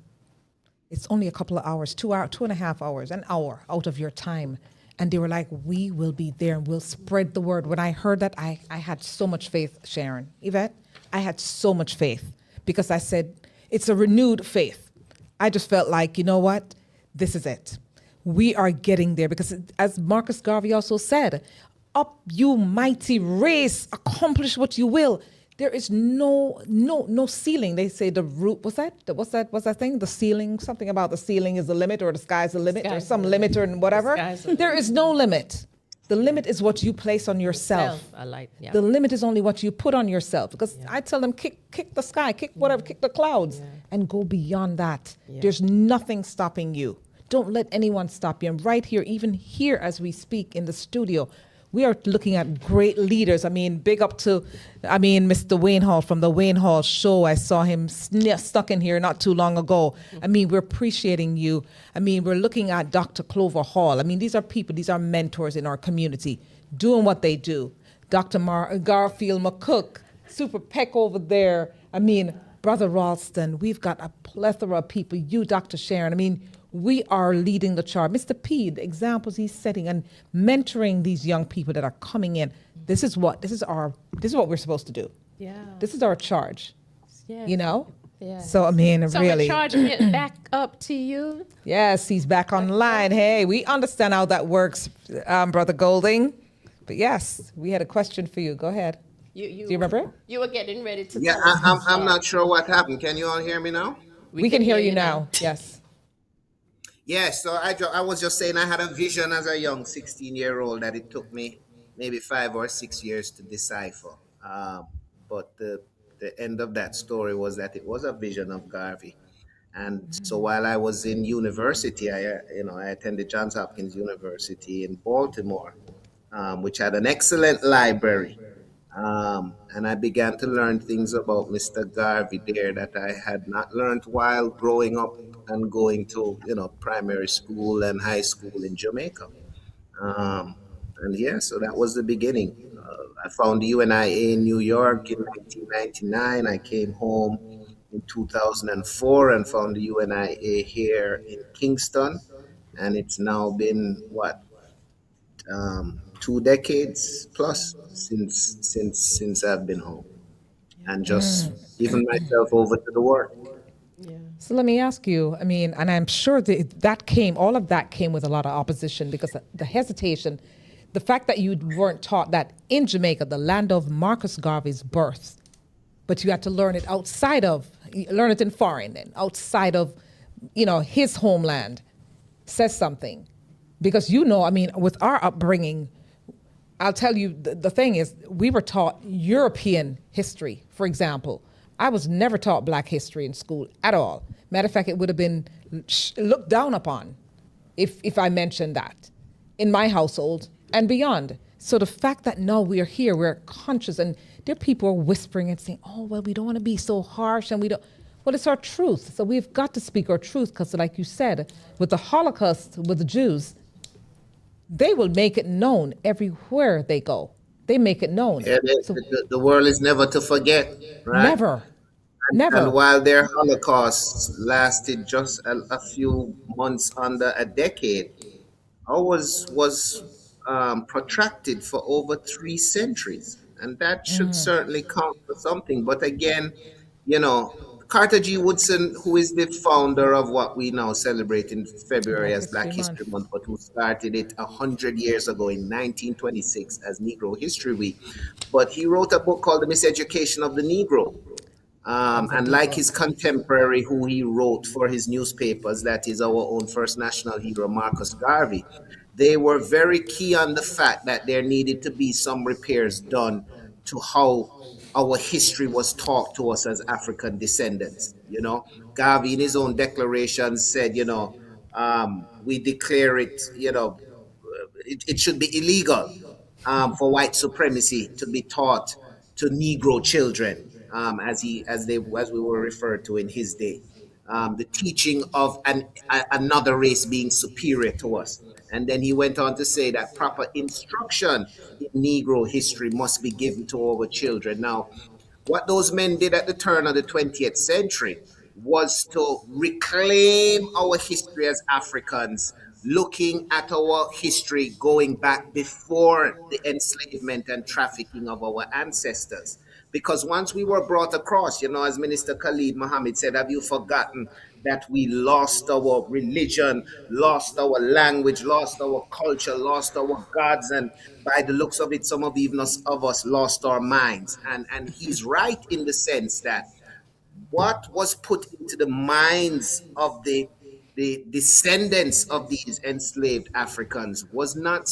It's only a couple of hours, 2 hours, 2.5 hours, an hour out of your time. And they were like, we will be there and we'll spread the word. When I heard that, I had so much faith, Sharon. Yvette, I had so much faith because I said, it's a renewed faith. I just felt like, you know what? This is it. We are getting there because as Marcus Garvey also said, up you mighty race, accomplish what you will. There is no ceiling. They say the roof, what's that thing? The ceiling, something about the ceiling is the limit or the sky's the limit or some limit or whatever. There is no limit. The limit is what you place on yourself. The limit is only what you put on yourself. Because I tell them, kick the sky, kick whatever, kick the clouds and go beyond that. There's nothing stopping you. Don't let anyone stop you. And right here, even here as we speak in the studio, we are looking at great leaders. I mean, big up to, Mr. Wayne Hall from the Wayne Hall show. I saw him stuck in here not too long ago. I mean, we're appreciating you. I mean, we're looking at Dr. Clover Hall. I mean, these are people, these are mentors in our community doing what they do. Dr. Garfield McCook, Super Peck over there. I mean, Brother Ralston. We've got a plethora of people. You, Dr. Sharon. I mean, we are leading the charge. Mr. P, the examples he's setting and mentoring these young people that are coming in. This is what we're supposed to do. Yeah. This is our charge. Yes. You know? Yeah. So I mean, So really. we're charging it back up to you. Yes, he's back online. Hey, we understand how that works, Brother Golding. But yes, we had a question for you. Go ahead. Do you remember? You were getting ready to Yeah, tell us. I'm not sure what happened. Can you all hear me now? We can hear you now. Yes. Yeah, so I was just saying I had a vision as a young 16-year-old that it took me maybe 5 or 6 years to decipher. But the end of that story was that it was a vision of Garvey. And so while I was in university, I attended Johns Hopkins University in Baltimore, which had an excellent library. And I began to learn things about Mr. Garvey there that I had not learned while growing up and going to, primary school and high school in Jamaica. So that was the beginning. I found the UNIA in New York in 1999. I came home in 2004 and found the UNIA here in Kingston. And it's now been, 2 decades plus since I've been home and just given myself over to the work. So let me ask you, I mean, and I'm sure all of that came with a lot of opposition because the hesitation, the fact that you weren't taught that in Jamaica, the land of Marcus Garvey's birth, but you had to learn it in foreign and outside of, his homeland, says something. Because, with our upbringing, I'll tell you, the thing is, we were taught European history, for example. I was never taught Black history in school at all. Matter of fact, it would have been looked down upon if I mentioned that in my household and beyond. So the fact that now we are here, we're conscious, and there are people whispering and saying, oh, well, we don't want to be so harsh, and we don't. Well, it's our truth. So we've got to speak our truth because, like you said, with the Holocaust, with the Jews, they will make it known everywhere they go. They make it known. Yeah, the world is never to forget, right? Never. And while their Holocaust lasted just a few months under a decade, ours was protracted for over 3 centuries. And that should certainly count for something. But again, Carter G. Woodson, who is the founder of what we now celebrate in February as Black History Month, but who started it 100 years ago in 1926 as Negro History Week. But he wrote a book called The Miseducation of the Negro. And like his contemporary who he wrote for his newspapers, that is our own first national hero, Marcus Garvey, they were very key on the fact that there needed to be some repairs done to how our history was taught to us as African descendants. Garvey in his own declaration said, we declare it, it should be illegal for white supremacy to be taught to Negro children, as we were referred to in his day. The teaching of another race being superior to us. And then he went on to say that proper instruction in Negro history must be given to our children. Now, what those men did at the turn of the 20th century was to reclaim our history as Africans, looking at our history going back before the enslavement and trafficking of our ancestors. Because once we were brought across, as Minister Khalid Mohammed said, have you forgotten that we lost our religion, lost our language, lost our culture, lost our gods, and by the looks of it, some of even us of us lost our minds. And he's right in the sense that what was put into the minds of the descendants of these enslaved Africans was not,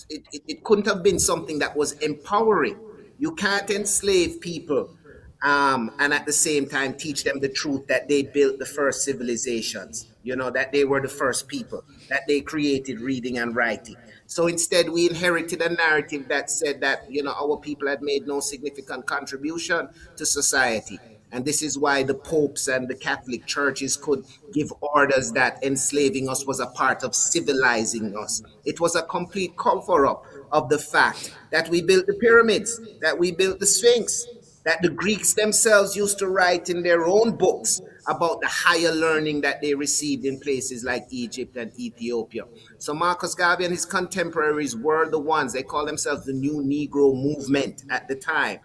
it couldn't have been something that was empowering. You can't enslave people and at the same time teach them the truth that they built the first civilizations, that they were the first people, that they created reading and writing. So instead, we inherited a narrative that said that, our people had made no significant contribution to society. And this is why the popes and the Catholic churches could give orders that enslaving us was a part of civilizing us. It was a complete cover-up of the fact that we built the pyramids, that we built the Sphinx, that the Greeks themselves used to write in their own books about the higher learning that they received in places like Egypt and Ethiopia. So Marcus Garvey and his contemporaries were the ones, they call themselves the New Negro Movement at the time,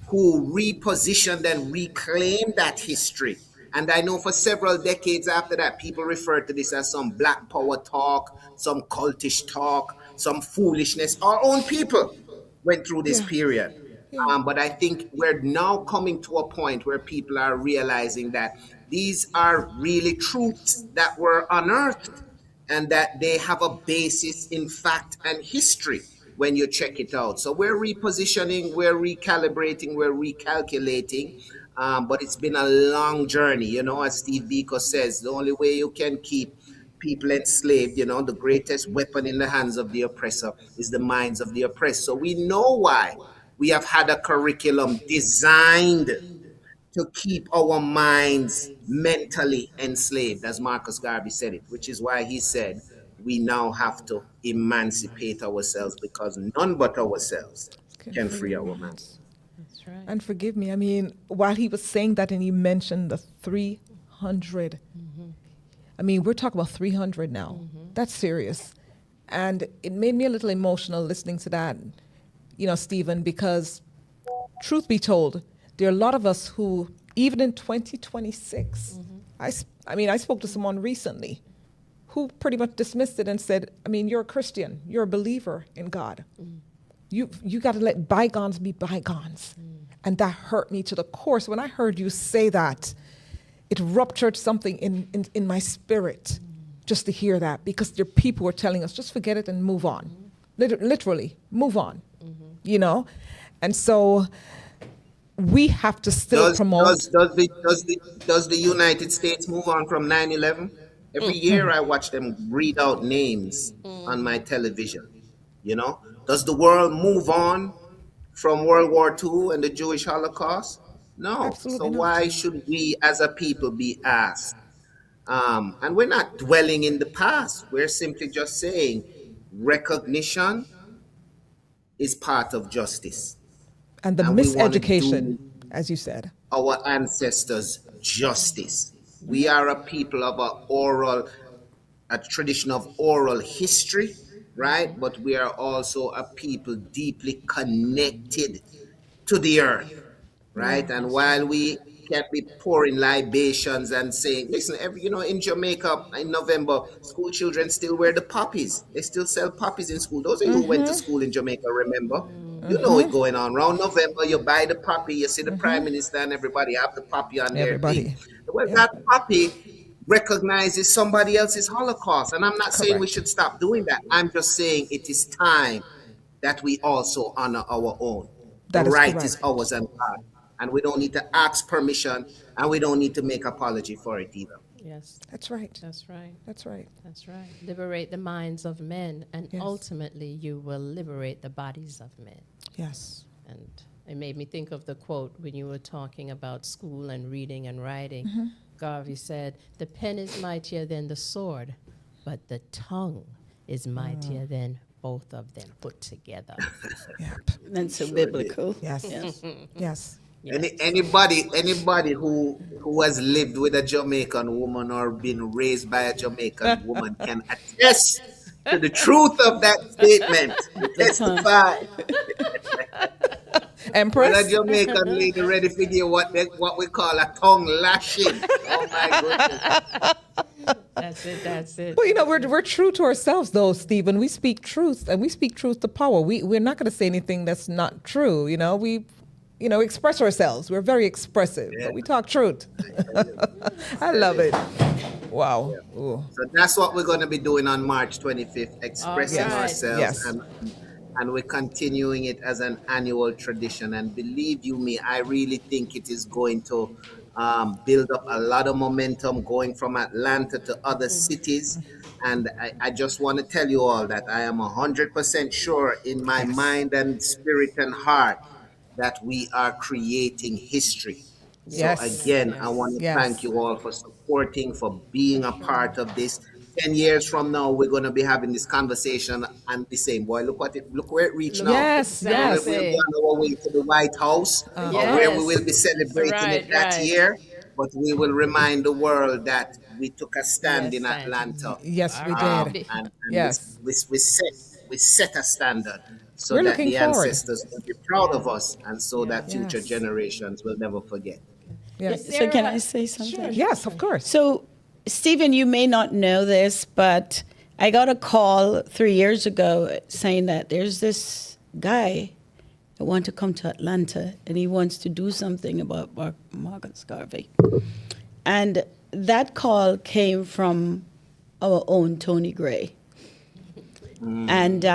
who repositioned and reclaimed that history. And I know for several decades after that, people referred to this as some black power talk, some cultish talk, some foolishness. Our own people went through this period. But I think we're now coming to a point where people are realizing that these are really truths that were unearthed and that they have a basis in fact and history when you check it out. So we're repositioning, we're recalibrating, we're recalculating, but it's been a long journey. As Steve Biko says, the only way you can keep people enslaved, the greatest weapon in the hands of the oppressor is the minds of the oppressed. So we know why we have had a curriculum designed to keep our minds mentally enslaved, as Marcus Garvey said it, which is why he said we now have to emancipate ourselves because none but ourselves can free our minds. That's right. And forgive me, I mean, while he was saying that and he mentioned the 300, I mean, we're talking about 300 now. That's serious. And it made me a little emotional listening to that, Stephen, because truth be told, there are a lot of us who, even in 2026, I spoke to someone recently who pretty much dismissed it and said, I mean, you're a Christian, you're a believer in God. You got to let bygones be bygones. And that hurt me to the core. So when I heard you say that, it ruptured something in my spirit just to hear that, because your people were telling us, just forget it and move on. Literally, move on, And so we have to still promote. Does the United States move on from 9/11? Every year I watch them read out names on my television. Does the world move on from World War II and the Jewish Holocaust? No. Absolutely So not. why should we as a people be asked? And we're not dwelling in the past. We're simply just saying recognition is part of justice. And the And we wanna miseducation, as you said. Our ancestors justice. We are a people of a tradition of oral history, right? But we are also a people deeply connected to the earth, right? And while we can be pouring libations and saying, listen, in Jamaica in November, school children still wear the poppies. They still sell poppies in school. Those of you who went to school in Jamaica, remember? You know what's going on. Around November, you buy the poppy, you see the Prime Minister and everybody have the poppy on their thing. Well, that poppy recognizes somebody else's Holocaust. And I'm not saying we should stop doing that. I'm just saying it is time that we also honor our own. That the is right correct. is ours and God. And we don't need to ask permission, and we don't need to make apology for it either. Yes, That's right. that's right. That's right. That's right. Liberate the minds of men, and Yes. ultimately you will liberate the bodies of men. Yes. And it made me think of the quote when you were talking about school and reading and writing. Garvey said, "The pen is mightier than the sword, but the tongue is mightier than both of them put together." Yep. That's so biblical. Yes. Yes. Anybody who has lived with a Jamaican woman or been raised by a Jamaican woman can attest to the truth of that statement. We The tongue. testify. When a Empress. Jamaican lady ready to give what we call a tongue lashing. Oh my goodness. That's it. That's it. Well, we're true to ourselves, though, Stephen. We speak truth, and we speak truth to power. We're not going to say anything that's not true. We express ourselves. We're very expressive, but we talk truth. I love it. Wow. Ooh. So that's what we're going to be doing on March 25th, expressing All right. ourselves, Yes. and we're continuing it as an annual tradition. And believe you me, I really think it is going to build up a lot of momentum going from Atlanta to other cities. And I just want to tell you all that I am 100% sure in my mind and spirit and heart that we are creating history. So Yes. again, I want to Yes. thank you all for supporting, for being a part of this. 10 years from now, we're going to be having this conversation and be saying, boy, look where it reached now. Yes, yes. We'll go on our way to the White House, or where we will be celebrating it that year. But we will remind the world that we took a stand in Atlanta. Yes, we Alright. did. And Yes. we set a standard so We're that looking the forward. ancestors will be proud of us, and so that future Yes. generations will never forget. Yes. So can I say something? Yes, of course. So, Stephen, you may not know this, but I got a call 3 years ago saying that there's this guy that wants to come to Atlanta and he wants to do something about Marcus Garvey. And that call came from our own Tony Gray. And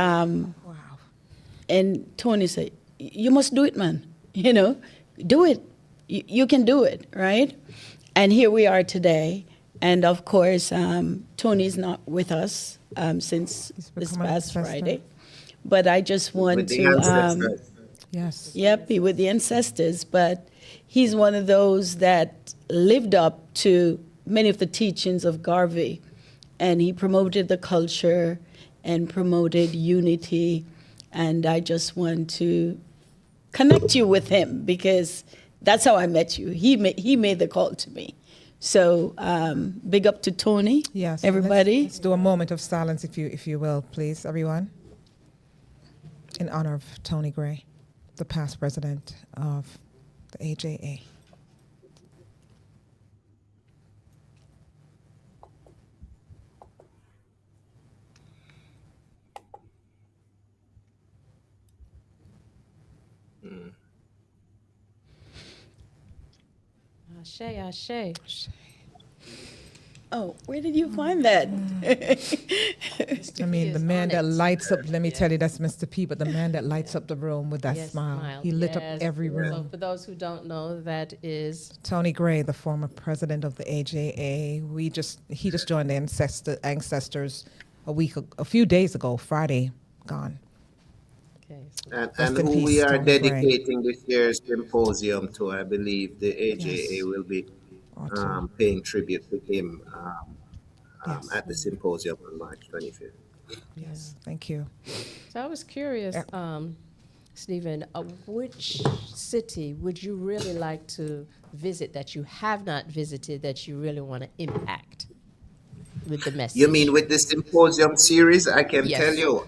and Tony said, "You must do it, man. Do it. You can do it, right?" And here we are today. And of course, Tony's not with us since this become an past ancestor. Friday. But I just want With the to, ancestors. Yes. yep, be with the ancestors. But he's one of those that lived up to many of the teachings of Garvey. And he promoted the culture and promoted unity. And I just want to connect you with him because that's how I met you. He made the call to me. So big up to Tony. Yes. Everybody. Let's do a moment of silence, if you will, please, everyone, in honor of Tony Gray, the past president of the AJA. Ashe. Oh, where did you find that? I mean, the man that lights up, let me tell you, that's Mr. P, but the man that lights up the room with that smile. He lit up every So room. for those who don't know, that is Tony Gray, the former president of the AJA, he just joined the ancestors a few days ago, Friday, gone. okay. So And Rest in who peace, we are Tony Gray. dedicating this year's symposium to, I believe the AJA Yes. will be Autumn. paying tribute to him Yes. at the symposium on March 25th. Yes, thank you. So I was curious, Stephen, which city would you really like to visit that you have not visited that you really want to impact with the message? You mean with the symposium series? I can Yes. tell you,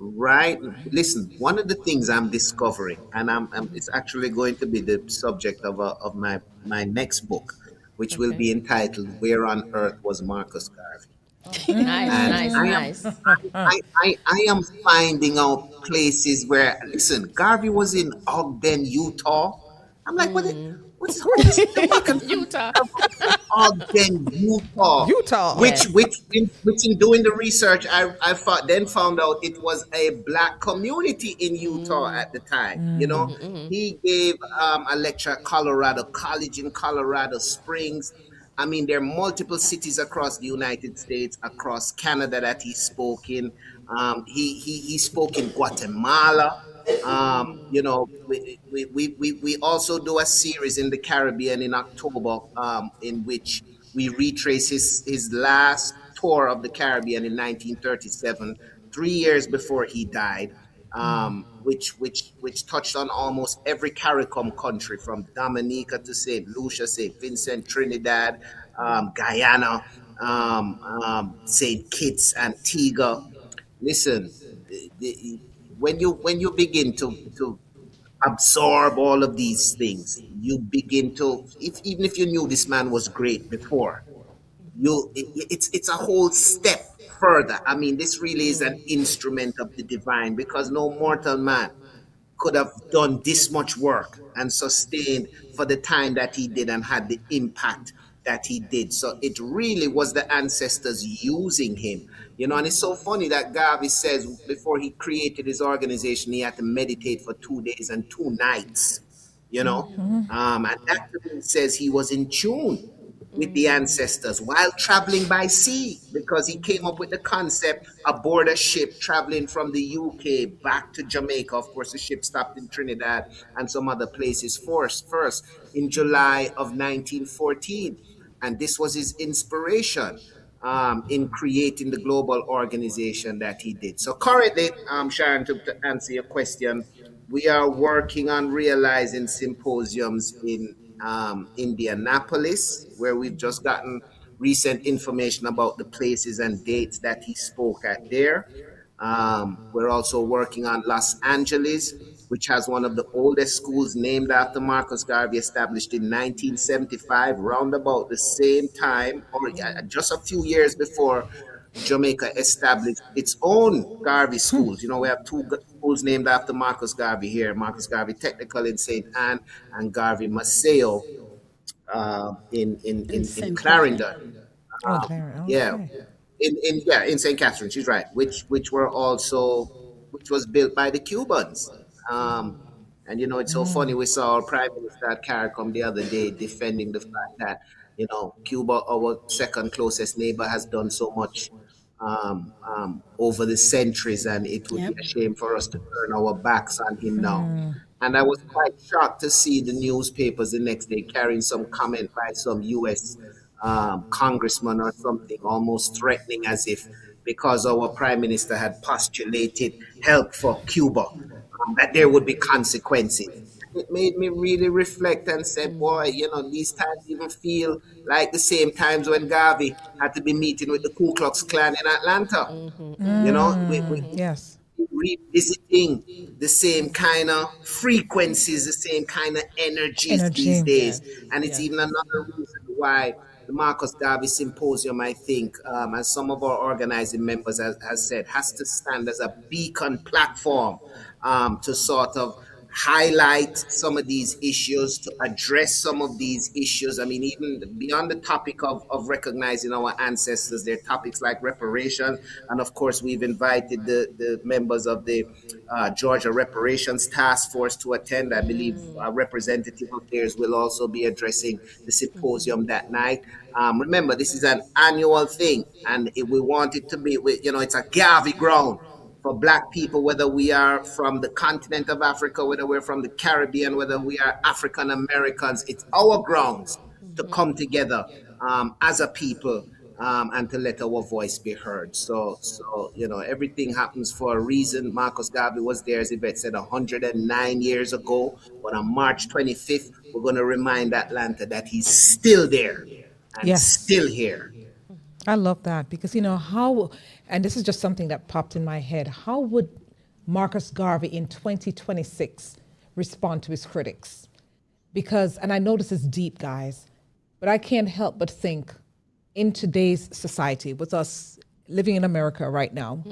right? Listen, one of the things I'm discovering, and it's actually going to be the subject of my next book, which will be entitled "Where on Earth Was Marcus Garvey?" Nice. I am finding out places where, listen, Garvey was in Ogden, Utah. I'm like, what's Jamaican Utah. Ogden, Utah. Utah. Which in doing the research, I found out it was a black community in Utah at the time. He gave a lecture at Colorado College in Colorado Springs. I mean, there are multiple cities across the United States, across Canada that he spoke in. He spoke in Guatemala. We also do a series in the Caribbean in October, in which we retrace his last tour of the Caribbean in 1937, 3 years before he died. which touched on almost every CARICOM country, from Dominica to St. Lucia, St. Vincent, Trinidad, Guyana, St. Kitts, Antigua. Listen, when you begin to absorb all of these things, you begin to, even if you knew this man was great before, it's a whole step further. I mean, this really is an instrument of the divine, because no mortal man could have done this much work and sustained for the time that he did and had the impact that he did. So it really was the ancestors using him. And it's so funny that Garvey says before he created his organization, he had to meditate for 2 days and 2 nights, and that to me says he was in tune with the ancestors while traveling by sea, because he came up with the concept aboard a ship traveling from the UK back to Jamaica. Of course, the ship stopped in Trinidad and some other places first in July of 1914. And this was his inspiration in creating the global organization that he did. So currently, Sharon, to answer your question, we are working on realizing symposiums in Indianapolis, where we've just gotten recent information about the places and dates that he spoke at there. We're also working on Los Angeles, which has one of the oldest schools named after Marcus Garvey, established in 1975, round about the same time, or just a few years before Jamaica established its own Garvey schools. We have 2 schools named after Marcus Garvey here: Marcus Garvey Technical in St. Anne and Garvey Maceo in Clarendon. Oh, Clarendon. Yeah, Okay. in St. Catherine. She's right. Which was built by the Cubans. And it's so funny. We saw our Prime Minister at CARICOM the other day defending the fact that Cuba, our second closest neighbor, has done so much over the centuries, and it would be a shame for us to turn our backs on him now. And I was quite shocked to see the newspapers the next day carrying some comment by some U.S. Congressman or something, almost threatening, as if because our Prime Minister had postulated help for Cuba, that there would be consequences. It made me really reflect and say, boy, these times even feel like the same times when Garvey had to be meeting with the Ku Klux Klan in Atlanta. Yes. Revisiting the same kind of frequencies, the same kind of energies these days. And it's even another reason why the Marcus Garvey Symposium, I think, as some of our organizing members has said, has to stand as a beacon platform to sort of highlight some of these issues, to address some of these issues. I mean, even beyond the topic of recognizing our ancestors, there are topics like reparation. And of course, we've invited the members of the Georgia Reparations Task Force to attend. I believe a representative of theirs will also be addressing the symposium that night. Remember, this is an annual thing, and we want it to be, it's a Garvey ground for Black people, whether we are from the continent of Africa, whether we're from the Caribbean, whether we are African Americans. It's our grounds to come together as a people and to let our voice be heard. So everything happens for a reason. Marcus Garvey was there, as Yvette said, 109 years ago. But on March 25th, we're going to remind Atlanta that he's still there and still here. I love that, because how, and this is just something that popped in my head, how would Marcus Garvey in 2026 respond to his critics? Because, and I know this is deep, guys, but I can't help but think in today's society, with us living in America right now,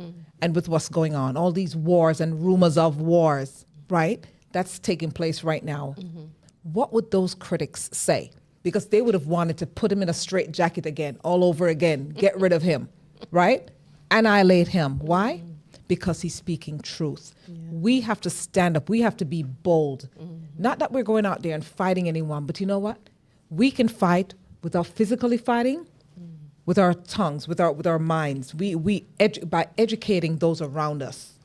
and with what's going on, all these wars and rumors of wars, right? That's taking place right now. What would those critics say? Because they would have wanted to put him in a straitjacket again, all over again, get rid of him, right? Annihilate him. Why? Because he's speaking truth. We have to stand up. We have to be bold. Not that we're going out there and fighting anyone, but you know what? We can fight without physically fighting, with our tongues, with our minds. By educating those around us.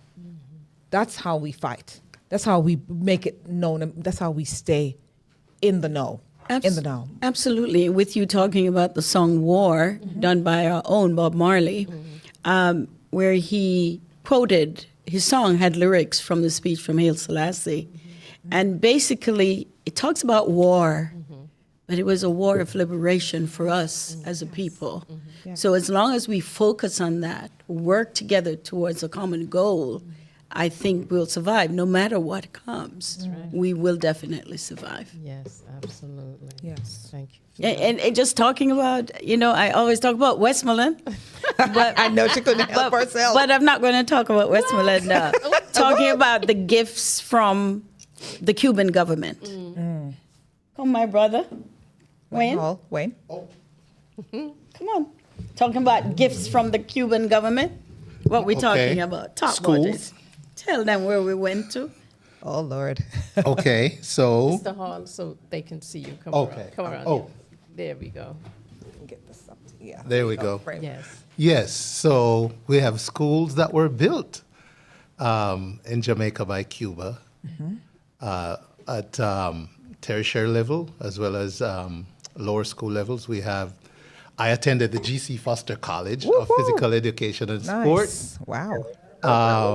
That's how we fight. That's how we make it known. That's how we stay in the know. In the know. Absolutely. With you talking about the song War, done by our own Bob Marley, where he quoted his song had lyrics from the speech from Haile Selassie. And basically, it talks about war, but it was a war of liberation for us as a people. So as long as we focus on that, work together towards a common goal, I think we'll survive. No matter what comes, we will definitely survive. Yes, absolutely. Yes. Thank you. And just talking about, I always talk about Westmoreland, but I know she couldn't help herself. But I'm not going to talk about Westmoreland now. Talking about the gifts from the Cuban government. Come, my brother. Wayne. Wayne. Come on. Talking about gifts from the Cuban government. What we talking about? Talk about it. Tell them where we went to. Oh, Lord. Okay, so Mr. Hall, so they can see you. Come Okay. around. Come around. Oh. There we go. Get this up. Yeah. there we go. Yes. Yes, so we have schools that were built in Jamaica by Cuba at tertiary level as well as lower school levels. I attended the G.C. Foster College of Physical Education and Sport. Nice. Wow.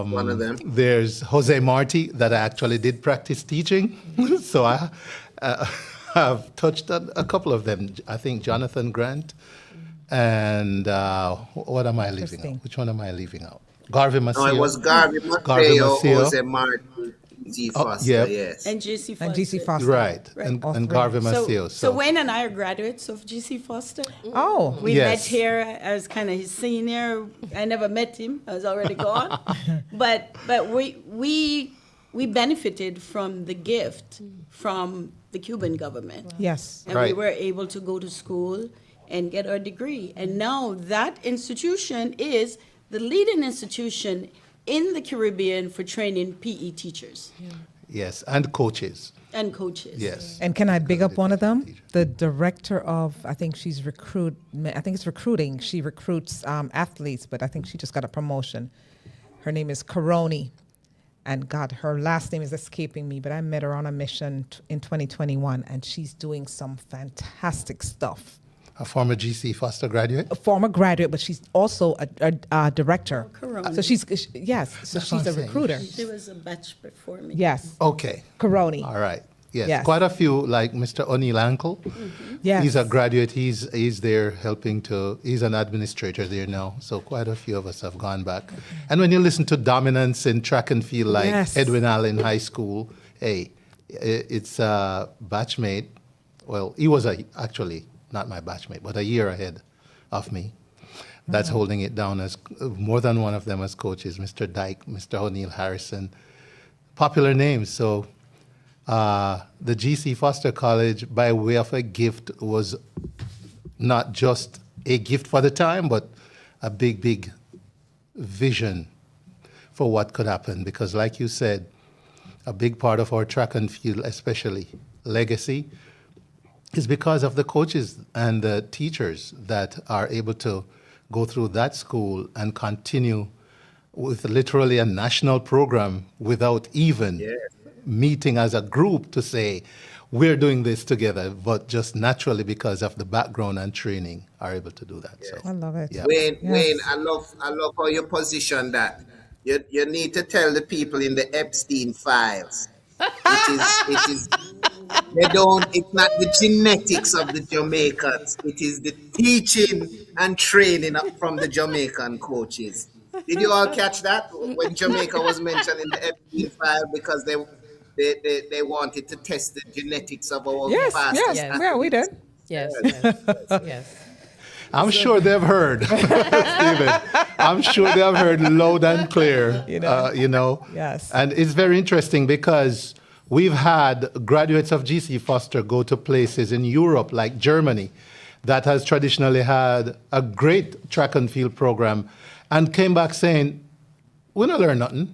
One of them. There's Jose Marti that I actually did practice teaching. So I have touched on a couple of them. I think Jonathan Grant and what am I leaving Interesting. out? Which one am I leaving out? Garvey No, Macio. it was Garvey Garvey Mateo, Macio. Jose Martin, G. Foster, yeah. yes. And G.C. Foster. And G.C. Foster. Right, Right. and, All and three. Garvey So, Macio. so Wayne and I are graduates of G.C. Foster. Oh. We Yes. met here as kind of his senior. I never met him. I was already gone. but we benefited from the gift from the Cuban government. Yes. And we Right. were able to go to school and get our degree. And now that institution is the leading institution in the Caribbean for training PE teachers Yes, and coaches. and coaches. Yes. And can I big up one of them? The director of, I think it's recruiting. She recruits athletes, but I think she just got a promotion. Her name is Caroni. And God, her last name is escaping me, but I met her on a mission in 2021, and she's doing some fantastic stuff. A former GC Foster graduate. A former graduate, but she's also a director. Caroni. So she's what I'm a saying. recruiter. She was a batch before me. Yes, Okay. Caroni. All right. Yes. Yes. Quite a few, like Mr. O'Neill Ankle. Yes. He's a graduate. He's there helping he's an administrator there now. So quite a few of us have gone back. And when you listen to dominance in track and field like Yes. Edwin Allen High School, hey, it's a batchmate. Well, he was actually not my batchmate, but a year ahead of me. That's holding it down as more than one of them as coaches, Mr. Dyke, Mr. O'Neill Harrison. Popular names. So the GC Foster College, by way of a gift, was not just a gift for the time, but a big, big vision for what could happen. Because like you said, a big part of our track and field, especially legacy, is because of the coaches and the teachers that are able to go through that school and continue with literally a national program without even meeting as a group to say, we're doing this together, but just naturally because of the background and training are able to do that. So I love it. Yeah. Wayne, I love how you position that. You need to tell the people in the Epstein files. It is it's not the genetics of the Jamaicans, it is the teaching and training from the Jamaican coaches. Did you all catch that when Jamaica was mentioned in the Epstein file because they wanted to test the genetics of our Yes, past? yes, Yes. yeah, we did. Yes. Yes. I'm sure they've heard, Stephen. I'm sure they've heard loud and clear, you know. Yes. And it's very interesting because we've had graduates of GC Foster go to places in Europe, like Germany, that has traditionally had a great track and field program and came back saying, we don't learn nothing.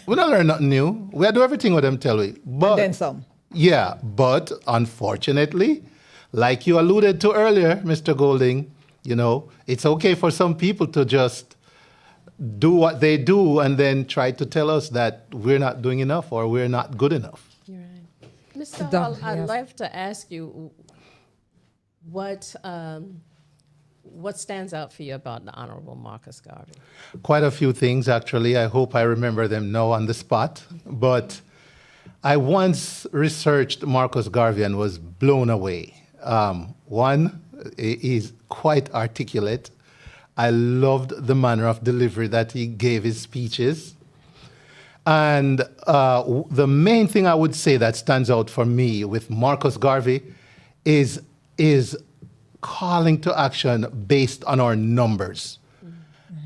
We don't learn nothing new. We do everything with them tell we. But, And then some. Yeah, but unfortunately, like you alluded to earlier, Mr. Golding, you know, it's okay for some people to just do what they do and then try to tell us that we're not doing enough or we're not good enough. You're right. Mr. Doc, Hall, I'd yes. like to ask you what what stands out for you about the Honorable Marcus Garvey? Quite a few things, actually. I hope I remember them now on the spot. But I once researched Marcus Garvey and was blown away. One, he's quite articulate. I loved the manner of delivery that he gave his speeches. And the main thing I would say that stands out for me with Marcus Garvey is calling to action based on our numbers.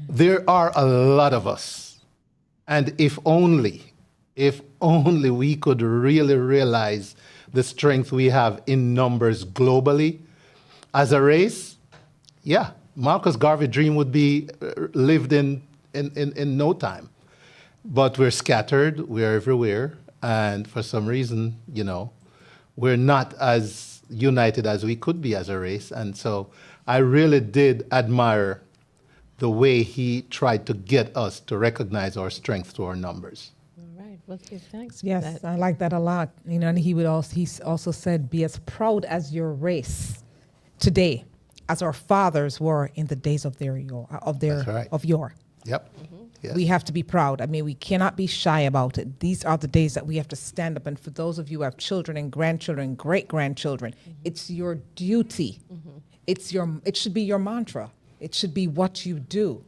There are a lot of us. And if only we could really realize the strength we have in numbers globally as a race, yeah, Marcus Garvey's dream would be lived in no time. But we're scattered, we're everywhere, and for some reason, we're not as united as we could be as a race. And so I really did admire the way he tried to get us to recognize our strength to our numbers. All right. Well, give thanks for Yes, that. I like that a lot. And he also said, be as proud as your race today as our fathers were in the days of That's right. yore. Yep. Yes. We have to be proud. I mean, we cannot be shy about it. These are the days that we have to stand up. And for those of you who have children and grandchildren, great-grandchildren, it's your duty. It should be your mantra. It should be what you do.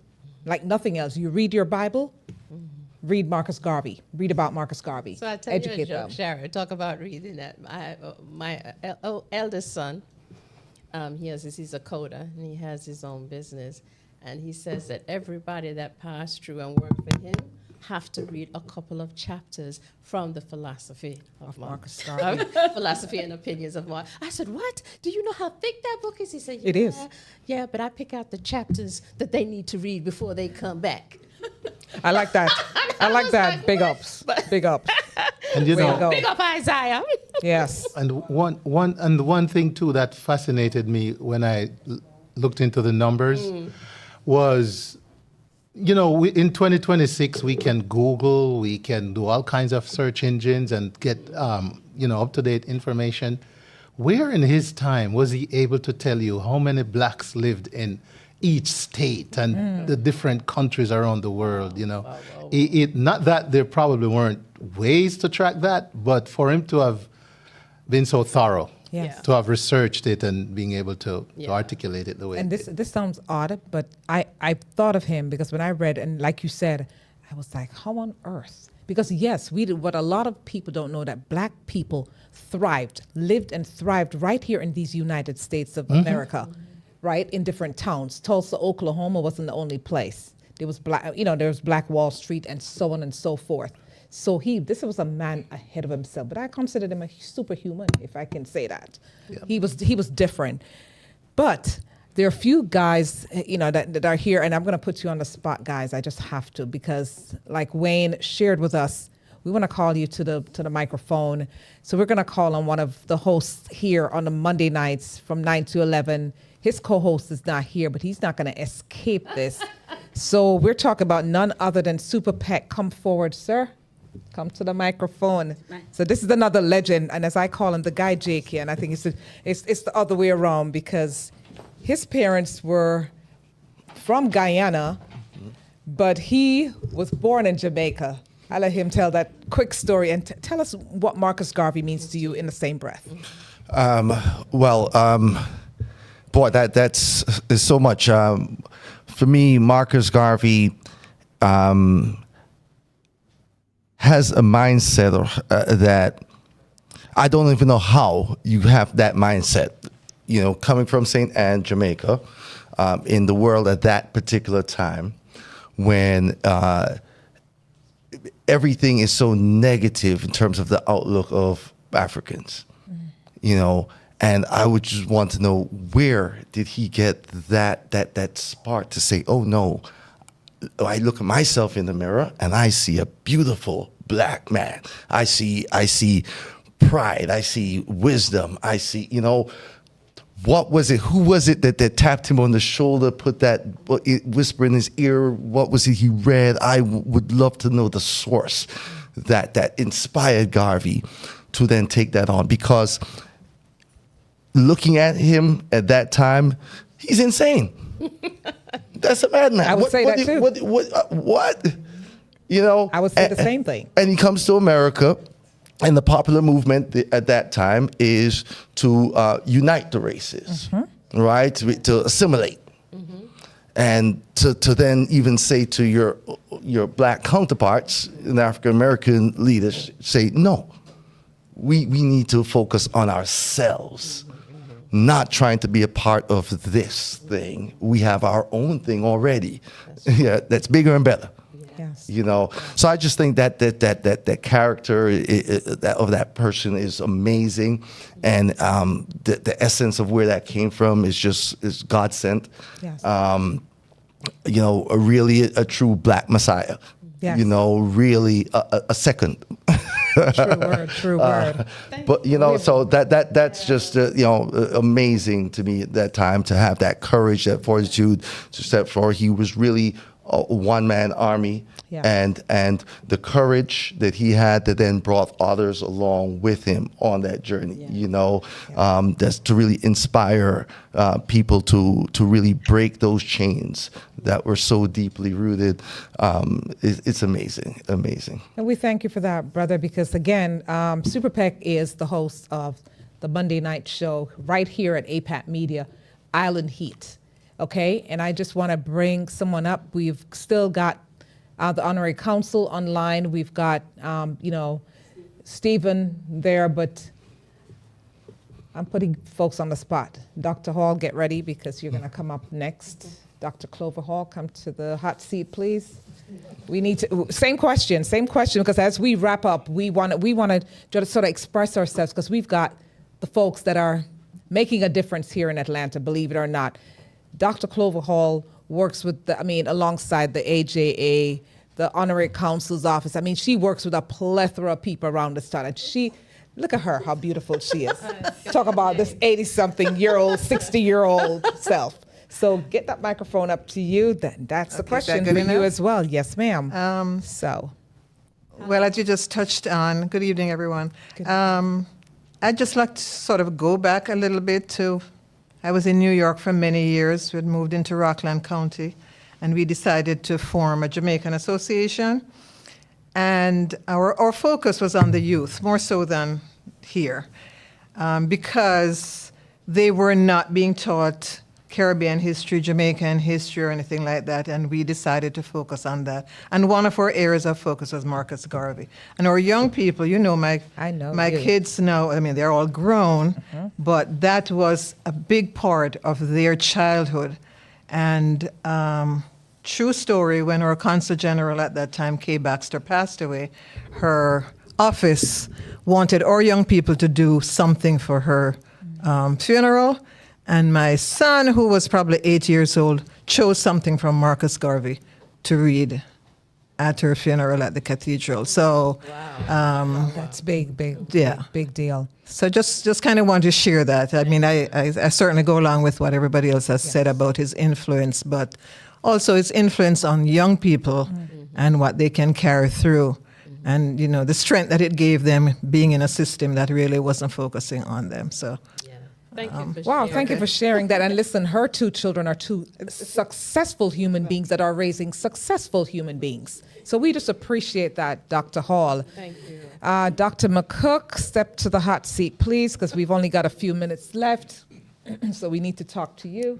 Like nothing else. You read your Bible, read Marcus Garvey. Read about Marcus Garvey. So I tell Educate you a joke, them. Sharon. Talk about reading that. My eldest son, he's a coder, and he has his own business. And he says that everybody that passed through and worked with him have to read a couple of chapters from the philosophy of Marcus Garvey. Philosophy and Opinions of Marcus. I said, what? Do you know how thick that book is? He said, It is. Yeah, but I pick out the chapters that they need to read before they come back. I like that. I like that. Big ups. Big ups. And Way to go. Big up Isaiah. Yes. And one thing too that fascinated me when I looked into the numbers was, in 2026 we can Google, we can do all kinds of search engines and get up-to-date information. Where in his time was he able to tell you how many blacks lived in each state and the different countries around the world? Not that there probably weren't ways to track that, but for him to have been so thorough, Yes. to have researched it and being able to articulate it the way. And it did. this sounds odd, but I thought of him because when I read, and like you said, I was like, how on earth? Because yes, we did what a lot of people don't know, that black people lived and thrived right here in these United States of America, right? In different towns. Tulsa, Oklahoma wasn't the only place. There was Black Wall Street and so on and so forth. So this was a man ahead of himself, but I considered him a superhuman, if I can say that. Yep. He was different. But there are a few guys, that are here, and I'm going to put you on the spot, guys. I just have to, because like Wayne shared with us, we want to call you to the microphone. So we're going to call on one of the hosts here on the Monday nights from 9 to 11. His co-host is not here, but he's not going to escape this. So we're talking about none other than Super Pet. Come forward, sir. Come to the microphone. So this is another legend, and as I call him, the guy Jake here, and I think it's the other way around, because his parents were from Guyana, but he was born in Jamaica. I'll let him tell that quick story and tell us what Marcus Garvey means to you in the same breath. Boy, that's so much. For me, Marcus Garvey has a mindset that I don't even know how you have that mindset. Coming from St. Anne, Jamaica, in the world at that particular time, when everything is so negative in terms of the outlook of Africans, and I would just want to know, where did he get that spark to say, oh no, I look at myself in the mirror and I see a beautiful black man. I see pride. I see wisdom. I see, what was it? Who was it that tapped him on the shoulder, put that whisper in his ear? What was it he read? I would love to know the source that inspired Garvey to then take that on, because looking at him at that time, He's insane. That's a madman. I would say that too. What? You know? I would say the same thing. And he comes to America, and the popular movement at that time is to unite the races, right? To assimilate. And to then even say to your black counterparts in African American leaders, say, no, we need to focus on ourselves, not trying to be a part of this thing. We have our own thing already. That's bigger and better. Yes. You know, so I just think that character of that person is amazing, and the essence of where that came from is God sent. Yes. You know, really a true black Messiah. Yes. You know, really a second. True word. But you know, so that's just you know, amazing to me at that time, to have that courage, that fortitude to step forward. He was really a one-man army, Yeah. and the courage that he had that then brought others along with him on that journey. You know, that's to really inspire people to really break those chains that were so deeply rooted. It's amazing. And we thank you for that, brother, because again, Super PEC is the host of the Monday night show right here at APAT Media, Island Heat. Okay, and I just want to bring someone up. We've still got the Honorary Consul online. We've got, you know, Stephen there, but I'm putting folks on the spot. Dr. Hall, get ready because you're going to come up next. Dr. Clover Hall, come to the hot seat, please. We need to, same question, because as we wrap up, we want to just sort of express ourselves, because we've got the folks that are making a difference here in Atlanta, believe it or not. Dr. Clover Hall works with alongside the AJA, the Honorary Consul's office. I mean, she works with a plethora of people around the state. And look at her, how beautiful she is. Talk about this 80-something-year-old, 60-year-old self. So get that microphone up to you. That's the question for you as well. Yes, ma'am. Well, as you just touched on, good evening, everyone. I'd just like to sort of go back a little bit to, I was in New York for many years. We'd moved into Rockland County, and we decided to form a Jamaican association. And our focus was on the youth, more so than here, because they were not being taught Caribbean history, Jamaican history, or anything like that, and we decided to focus on that. And one of our areas of focus was Marcus Garvey. And our young people, you know, my kids now, I mean, they're all grown, but that was a big part of their childhood. And true story, when our Consul-General at that time, Kay Baxter, passed away, her office wanted our young people to do something for her funeral. And my son, who was probably 8 years old, chose something from Marcus Garvey to read at her funeral at the cathedral. So that's big deal. So just kind of want to share that. I mean, I certainly go along with what everybody else has said about his influence, but also his influence on young people and what they can carry through. And, you know, the strength that it gave them being in a system that really wasn't focusing on them. So. Thank you for wow, sharing. thank you for sharing that. And listen, her two children are two successful human beings that are raising successful human beings. So we just appreciate that, Dr. Hall. Thank you. Dr. McCook, step to the hot seat, please, because we've only got a few minutes left. So we need to talk to you.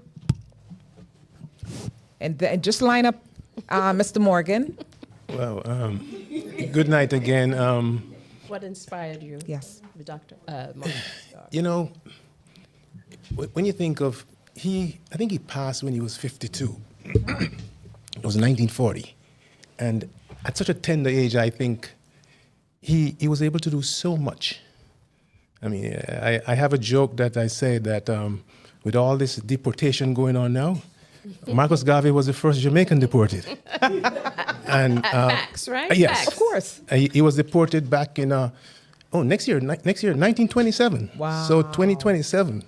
And just line up, Mr. Morgan. Well, good night again. What inspired you? Yes. Dr. Marcus Garvey? You know, when you think of, I think he passed when he was 52. It was 1940. And at such a tender age, I think he was able to do so much. I mean, I have a joke that I say that with all this deportation going on now, Marcus Garvey was the first Jamaican deported. And facts, right? Yes. Facts. Of course. He was deported back in, next year, 1927. Wow. So 2027.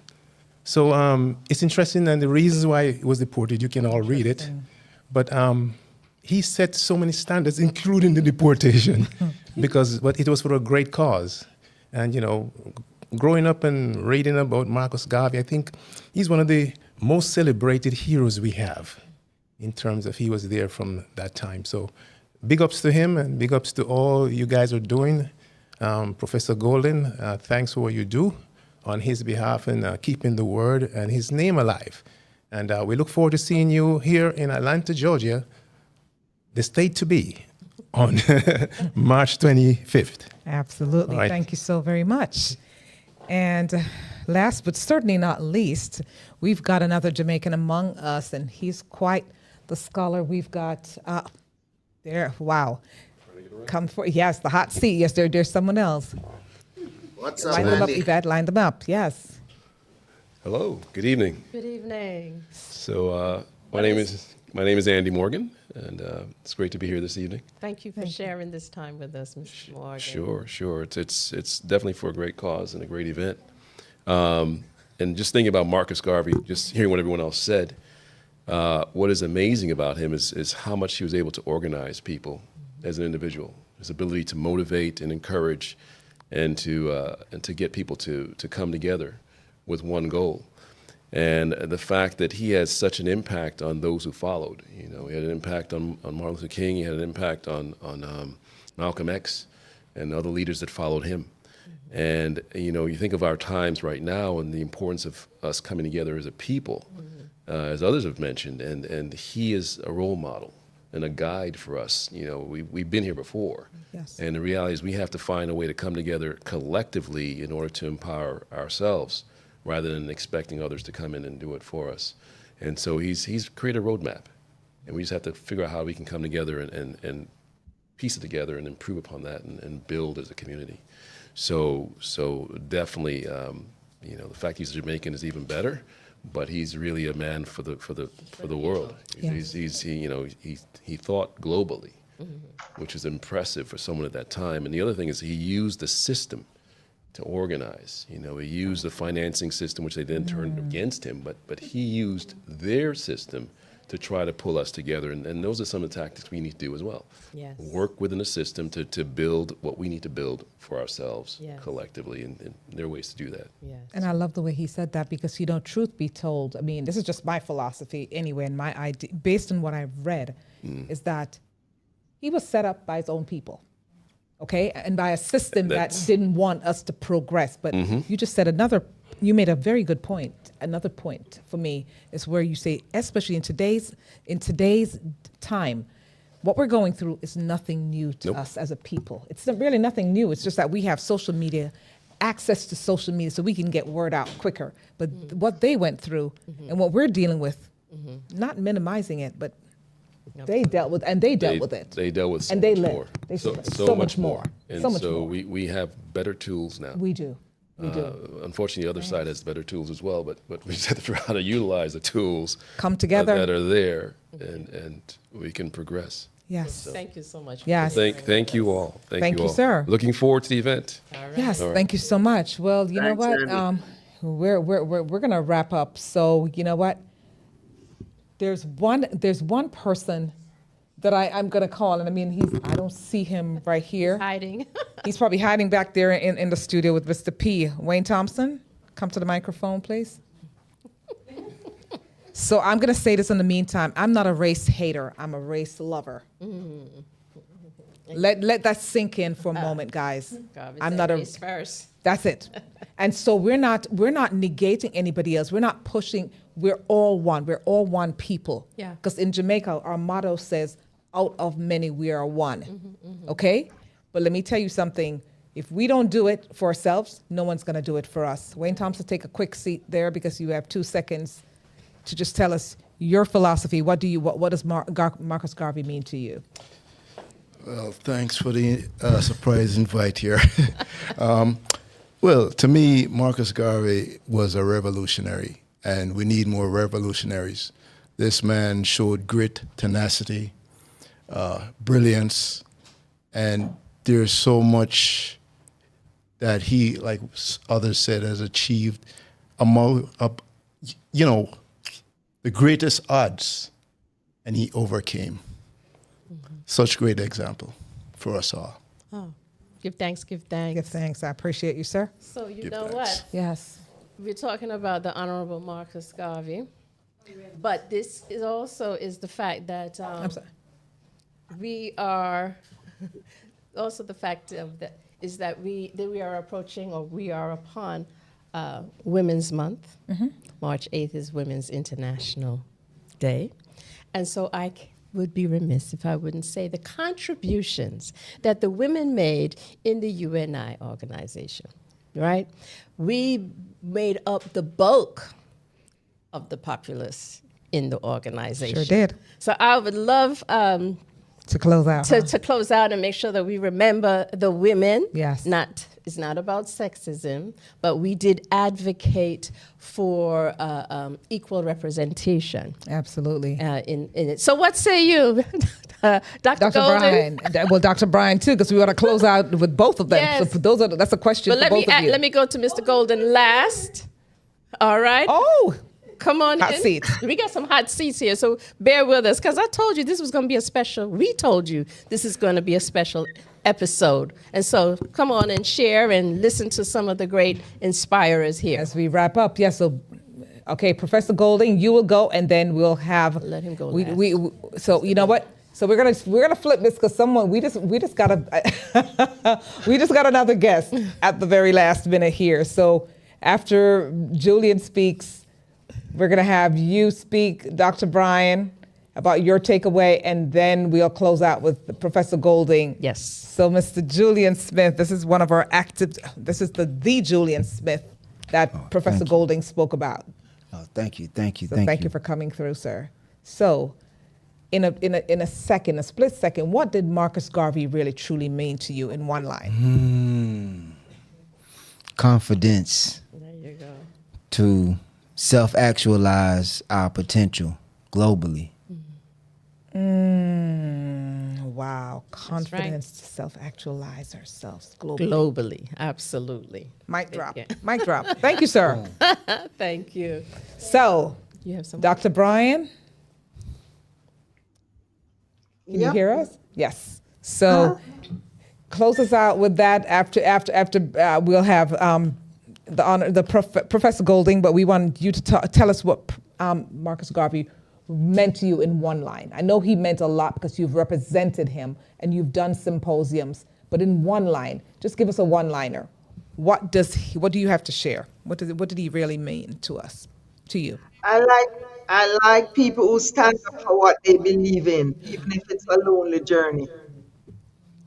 So it's interesting, and the reasons why he was deported, you can all read it. But he set so many standards, including the deportation, but it was for a great cause. And, you know, growing up and reading about Marcus Garvey, I think he's one of the most celebrated heroes we have in terms of he was there from that time. So big ups to him and big ups to all you guys are doing. Professor Golden, thanks for what you do on his behalf and keeping the word and his name alive. And we look forward to seeing you here in Atlanta, Georgia, the state to be, on March 25th. Absolutely. All right. Thank you so very much. And last but certainly not least, we've got another Jamaican among us, and he's quite the scholar. We've got there. Wow. Come for yes, the hot seat. Yes, there's someone else. What's up, Line them up, Andy? Yvette. Line them up. Yes. Hello, good evening. Good evening. So my name is Andy Morgan, and it's great to be here this evening. Thank you for sharing this time with us, Mr. Morgan. Sure. It's definitely for a great cause and a great event. And just thinking about Marcus Garvey, just hearing what everyone else said, what is amazing about him is how much he was able to organize people as an individual, his ability to motivate and encourage, and to get people to come together with one goal. And the fact that he has such an impact on those who followed. You know, he had an impact on Martin Luther King, he had an impact on Malcolm X and other leaders that followed him. And, you know, you think of our times right now and the importance of us coming together as a people, as others have mentioned, and he is a role model and a guide for us. You know, we've been here before. Yes. And the reality is we have to find a way to come together collectively in order to empower ourselves rather than expecting others to come in and do it for us. And so he's created a roadmap. And we just have to figure out how we can come together and piece it together and improve upon that and build as a community. So definitely, you know, the fact he's Jamaican is even better, but he's really a man for the world. Yes. He thought globally, which is impressive for someone at that time. And the other thing is he used the system to organize. You know, he used the financing system, which they then turned against him, but he used their system to try to pull us together. And those are some of the tactics we need to do as well. Yes. Work within a system to build what we need to build for ourselves Yes. collectively, and there are ways to do that. Yes. And I love the way he said that because, you know, truth be told, I mean, this is just my philosophy anyway, and my idea, based on what I've read, is that he was set up by his own people, okay? And by a system that didn't want us to progress. But you just said you made a very good point. Another point for me is where you say, especially in today's time, what we're going through is nothing new to us as a people. It's really nothing new. It's just that we have social media, access to social media, so we can get word out quicker. But what they went through and what we're dealing with, not minimizing it, but they dealt with, and they dealt with it. They dealt with so and they much lived. more. They so survived. so So much much more. And So much so more. we have better tools now. We do. We do. Unfortunately, the other side has better tools as well, but we just have to figure out how to utilize the tools Come together. that are there, and we can progress. Yes. Thank you so much. Yes. Thank you all. Thank you, all. sir. Looking forward to the event. All right. Yes, All right. thank you so much. Well, you know Thanks, what? Andy. We're gonna wrap up. So you know what? There's one person that I'm gonna call, and I mean I don't see him right here. Hiding. He's probably hiding back there in the studio with Mr. P. Wayne Thompson, come to the microphone, please. So I'm gonna say this in the meantime. I'm not a race hater. I'm a race lover. Let that sink in for a moment, guys. Garvey I'm said not a race first. That's it. And so we're not negating anybody else. We're not pushing. We're all one. We're all one people. Yeah. Because in Jamaica, our motto says, "Out of many, we are one." Okay. But let me tell you something. If we don't do it for ourselves, no one's going to do it for us. Wayne Thompson, take a quick seat there because you have 2 seconds to just tell us your philosophy. What does Marcus Garvey mean to you? Well, thanks for the surprise invite here. Well, to me, Marcus Garvey was a revolutionary, and we need more revolutionaries. This man showed grit, tenacity, brilliance, and there's so much that he, like others said, has achieved the greatest odds, and he overcame. Such great example for us all. Oh, give thanks, give thanks. Give thanks. I appreciate you, sir. So you Give know thanks. what? Yes. We're talking about the Honorable Marcus Garvey. But this is also is the fact that I'm sorry. we are also the fact of that is that we are approaching or we are upon Women's Month. March 8th is Women's International Day. And so would be remiss if I wouldn't say the contributions that the women made in the UNI organization, right? We made up the bulk of the populace in the organization. Sure did. So I would love To close out. to close out and make sure that we remember the women. Yes. It's not about sexism, but we did advocate for equal representation Absolutely. in it. So what say you, Dr. Dr. Golden? Brian. Well, Dr. Brian too, because we want to close out with both of them. Yes. So that's a question But for both of you. let me go to Mr. Golden last. All right. Oh, Come on hot in. seat. We got some hot seats here, so bear with us, because I told you this was going to be a special. We told you this is going to be a special episode, and so come on and share and listen to some of the great inspirers here. as we wrap up, yes. So, okay, Professor Golding, you will go, and then we'll have. Let him go So you know what? So we're gonna flip this because we just got we just got another guest at the very last minute here. So after Julian speaks, we're going to have you speak, Dr. Brian, about your takeaway, and then we'll close out with Professor Golding. Yes. So, Mr. Julian Smith, this is one of our this is the Julian Smith that Professor Golding spoke about. Oh, thank you. So thank you for coming through, sir. So, in a split second, what did Marcus Garvey really truly mean to you in one line? Confidence. There you go. To self-actualize our potential globally. Wow, confidence to self-actualize ourselves globally. Globally, absolutely. Mic drop. Yeah. Mic drop. Thank you, sir. Thank you. So, You have some. Dr. Brian, can you Yep. hear us? Yes. So, close us out with that. After we'll have Professor Golding, but we want you to tell us what Marcus Garvey meant to you in one line. I know he meant a lot because you've represented him and you've done symposiums, but in one line, just give us a one-liner. What do you have to share? What did he really mean to us, to you? I like people who stand up for what they believe in, even if it's a lonely journey.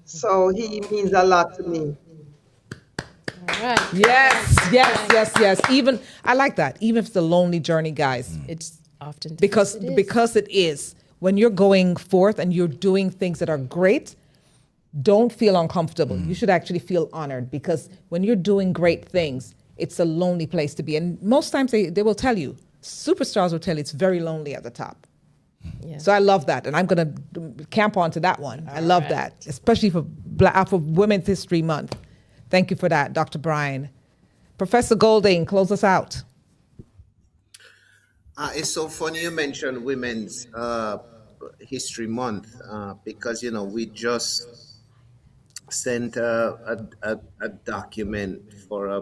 So he means a lot to me. All right. Yes. Even I like that. Even if it's a lonely journey, guys. It's often Because it is. When you're going forth and you're doing things that are great, don't feel uncomfortable. You should actually feel honored, because when you're doing great things, it's a lonely place to be. And most times they will tell you, superstars will tell you it's very lonely at the top. Yeah. So I love that, and I'm going to camp onto that one. I love that, especially for Women's History Month. Thank you for that, Dr. Brian. Professor Golding, close us out. It's so funny you mentioned Women's History Month because, we just sent a document for a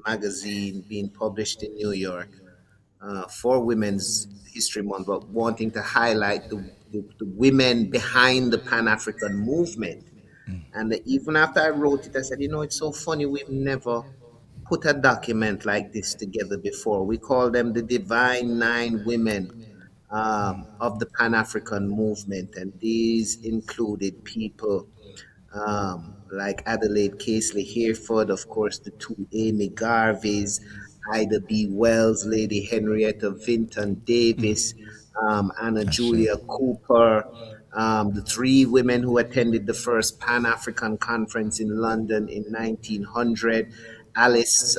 magazine being published in New York for Women's History Month, but wanting to highlight the women behind the Pan-African movement. And even after I wrote it, I said, it's so funny, we've never put a document like this together before. We call them the Divine Nine Women of the Pan-African movement. And these included people like Adelaide Casely Hereford, of course, the two Amy Garveys, Ida B. Wells, Lady Henrietta Vinton Davis, Anna Julia Cooper, the three women who attended the first Pan-African Conference in London in 1900, Alice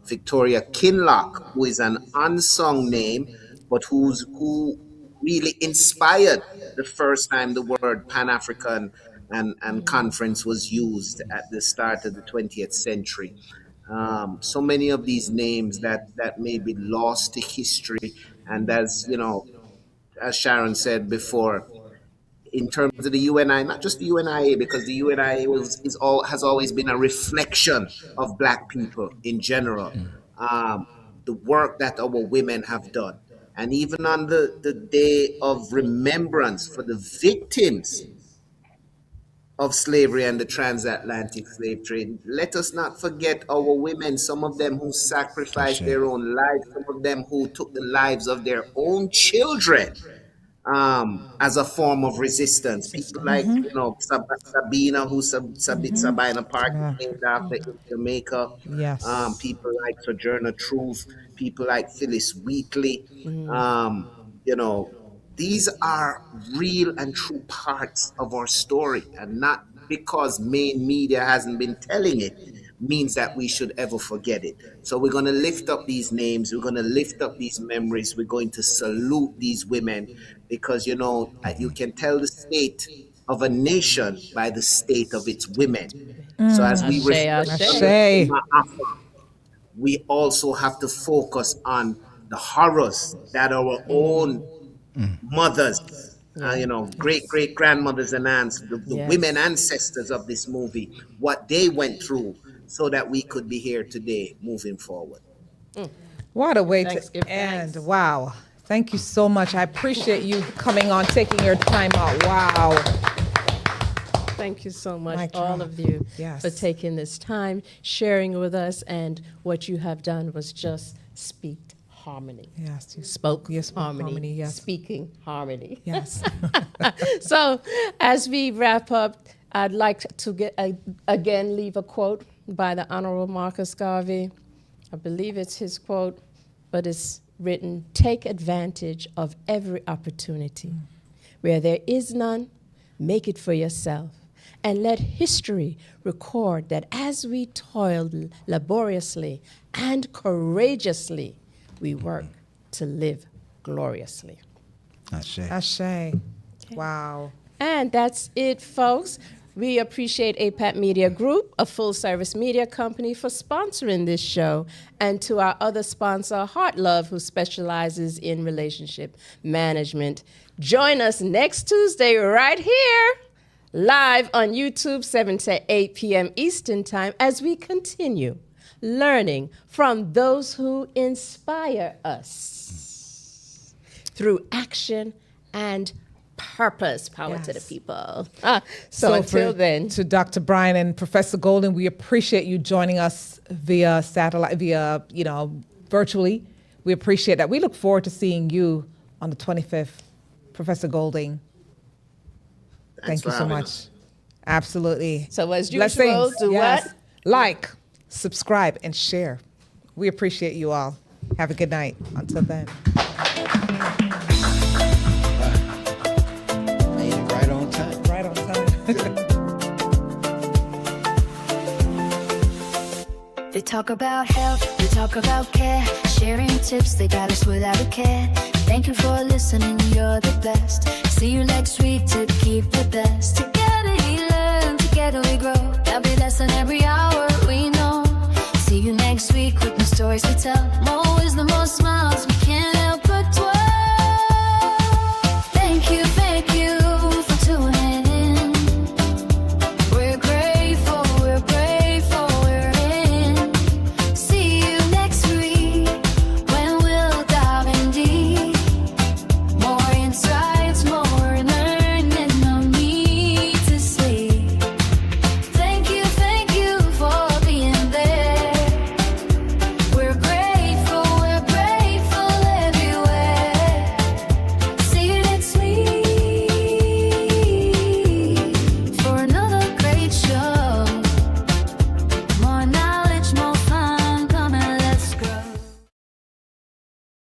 Victoria Kinloch, who is an unsung name, but who really inspired the first time the word Pan-African and conference was used at the start of the 20th century. So many of these names that may be lost to history, and as Sharon said before, in terms of the UNI, not just the UNIA, because the UNIA has always been a reflection of Black people in general. the work that our women have done. And even on the day of remembrance for the victims of slavery and the transatlantic slave trade, let us not forget our women, some of them who sacrificed their own lives, some of them who took the lives of their own children as a form of resistance. People like, you know, Sabina, Sabina Park is named after in Jamaica. Yes. People like Sojourner Truth, people like Phyllis Wheatley. You know, these are real and true parts of our story, and not because main media hasn't been telling it means that we should ever forget it. So we're going to lift up these names, we're going to lift up these memories, we're going to salute these women, because, you know, you can tell the state of a nation by the state of its women. So as we reflect, we also have to focus on the horrors that our own mothers, you know, great grandmothers and aunts, the women ancestors of this movie, what they went through, so that we could be here today moving forward. What a way to end. Wow. Thank you so much. I appreciate you coming on, taking your time out. Wow. Thank you so much, all of you, for taking this time, sharing with us. And what you have done was just speak harmony. Yes. You spoke harmony. Yes. Speaking harmony. Yes. So as we wrap up, I'd like to again leave a quote by the Honorable Marcus Garvey. I believe it's his quote, but it's written, "Take advantage of every opportunity. Where there is none, make it for yourself. And let history record that as we toiled laboriously and courageously, we work to live gloriously." Ashe. Ashe. Wow. And that's it, folks. We appreciate APAT Media Group, a full-service media company, for sponsoring this show, and to our other sponsor, Heart Love, who specializes in relationship management. Join us next Tuesday right here, live on YouTube, 7 to 8 p.m. Eastern Time, as we continue learning from those who inspire us through action and purpose. Power to the people. So until then, to Dr. Brian and Professor Golden, we appreciate you joining us via satellite, virtually. We appreciate that. We look forward to seeing you on the 25th, Professor Golding. Thank you so much. Absolutely. So as usual, do what? Like, subscribe, and share. We appreciate you all. Have a good night. Until then. Right on time. Right on time. They talk about health, they talk about care, sharing tips, they got us without a care. Thank you for listening, you're the best. See you next week to keep the best. Together we learn, together we grow. There'll be lesson every hour, we know. See you next week with more stories to tell. More wisdom, more smiles.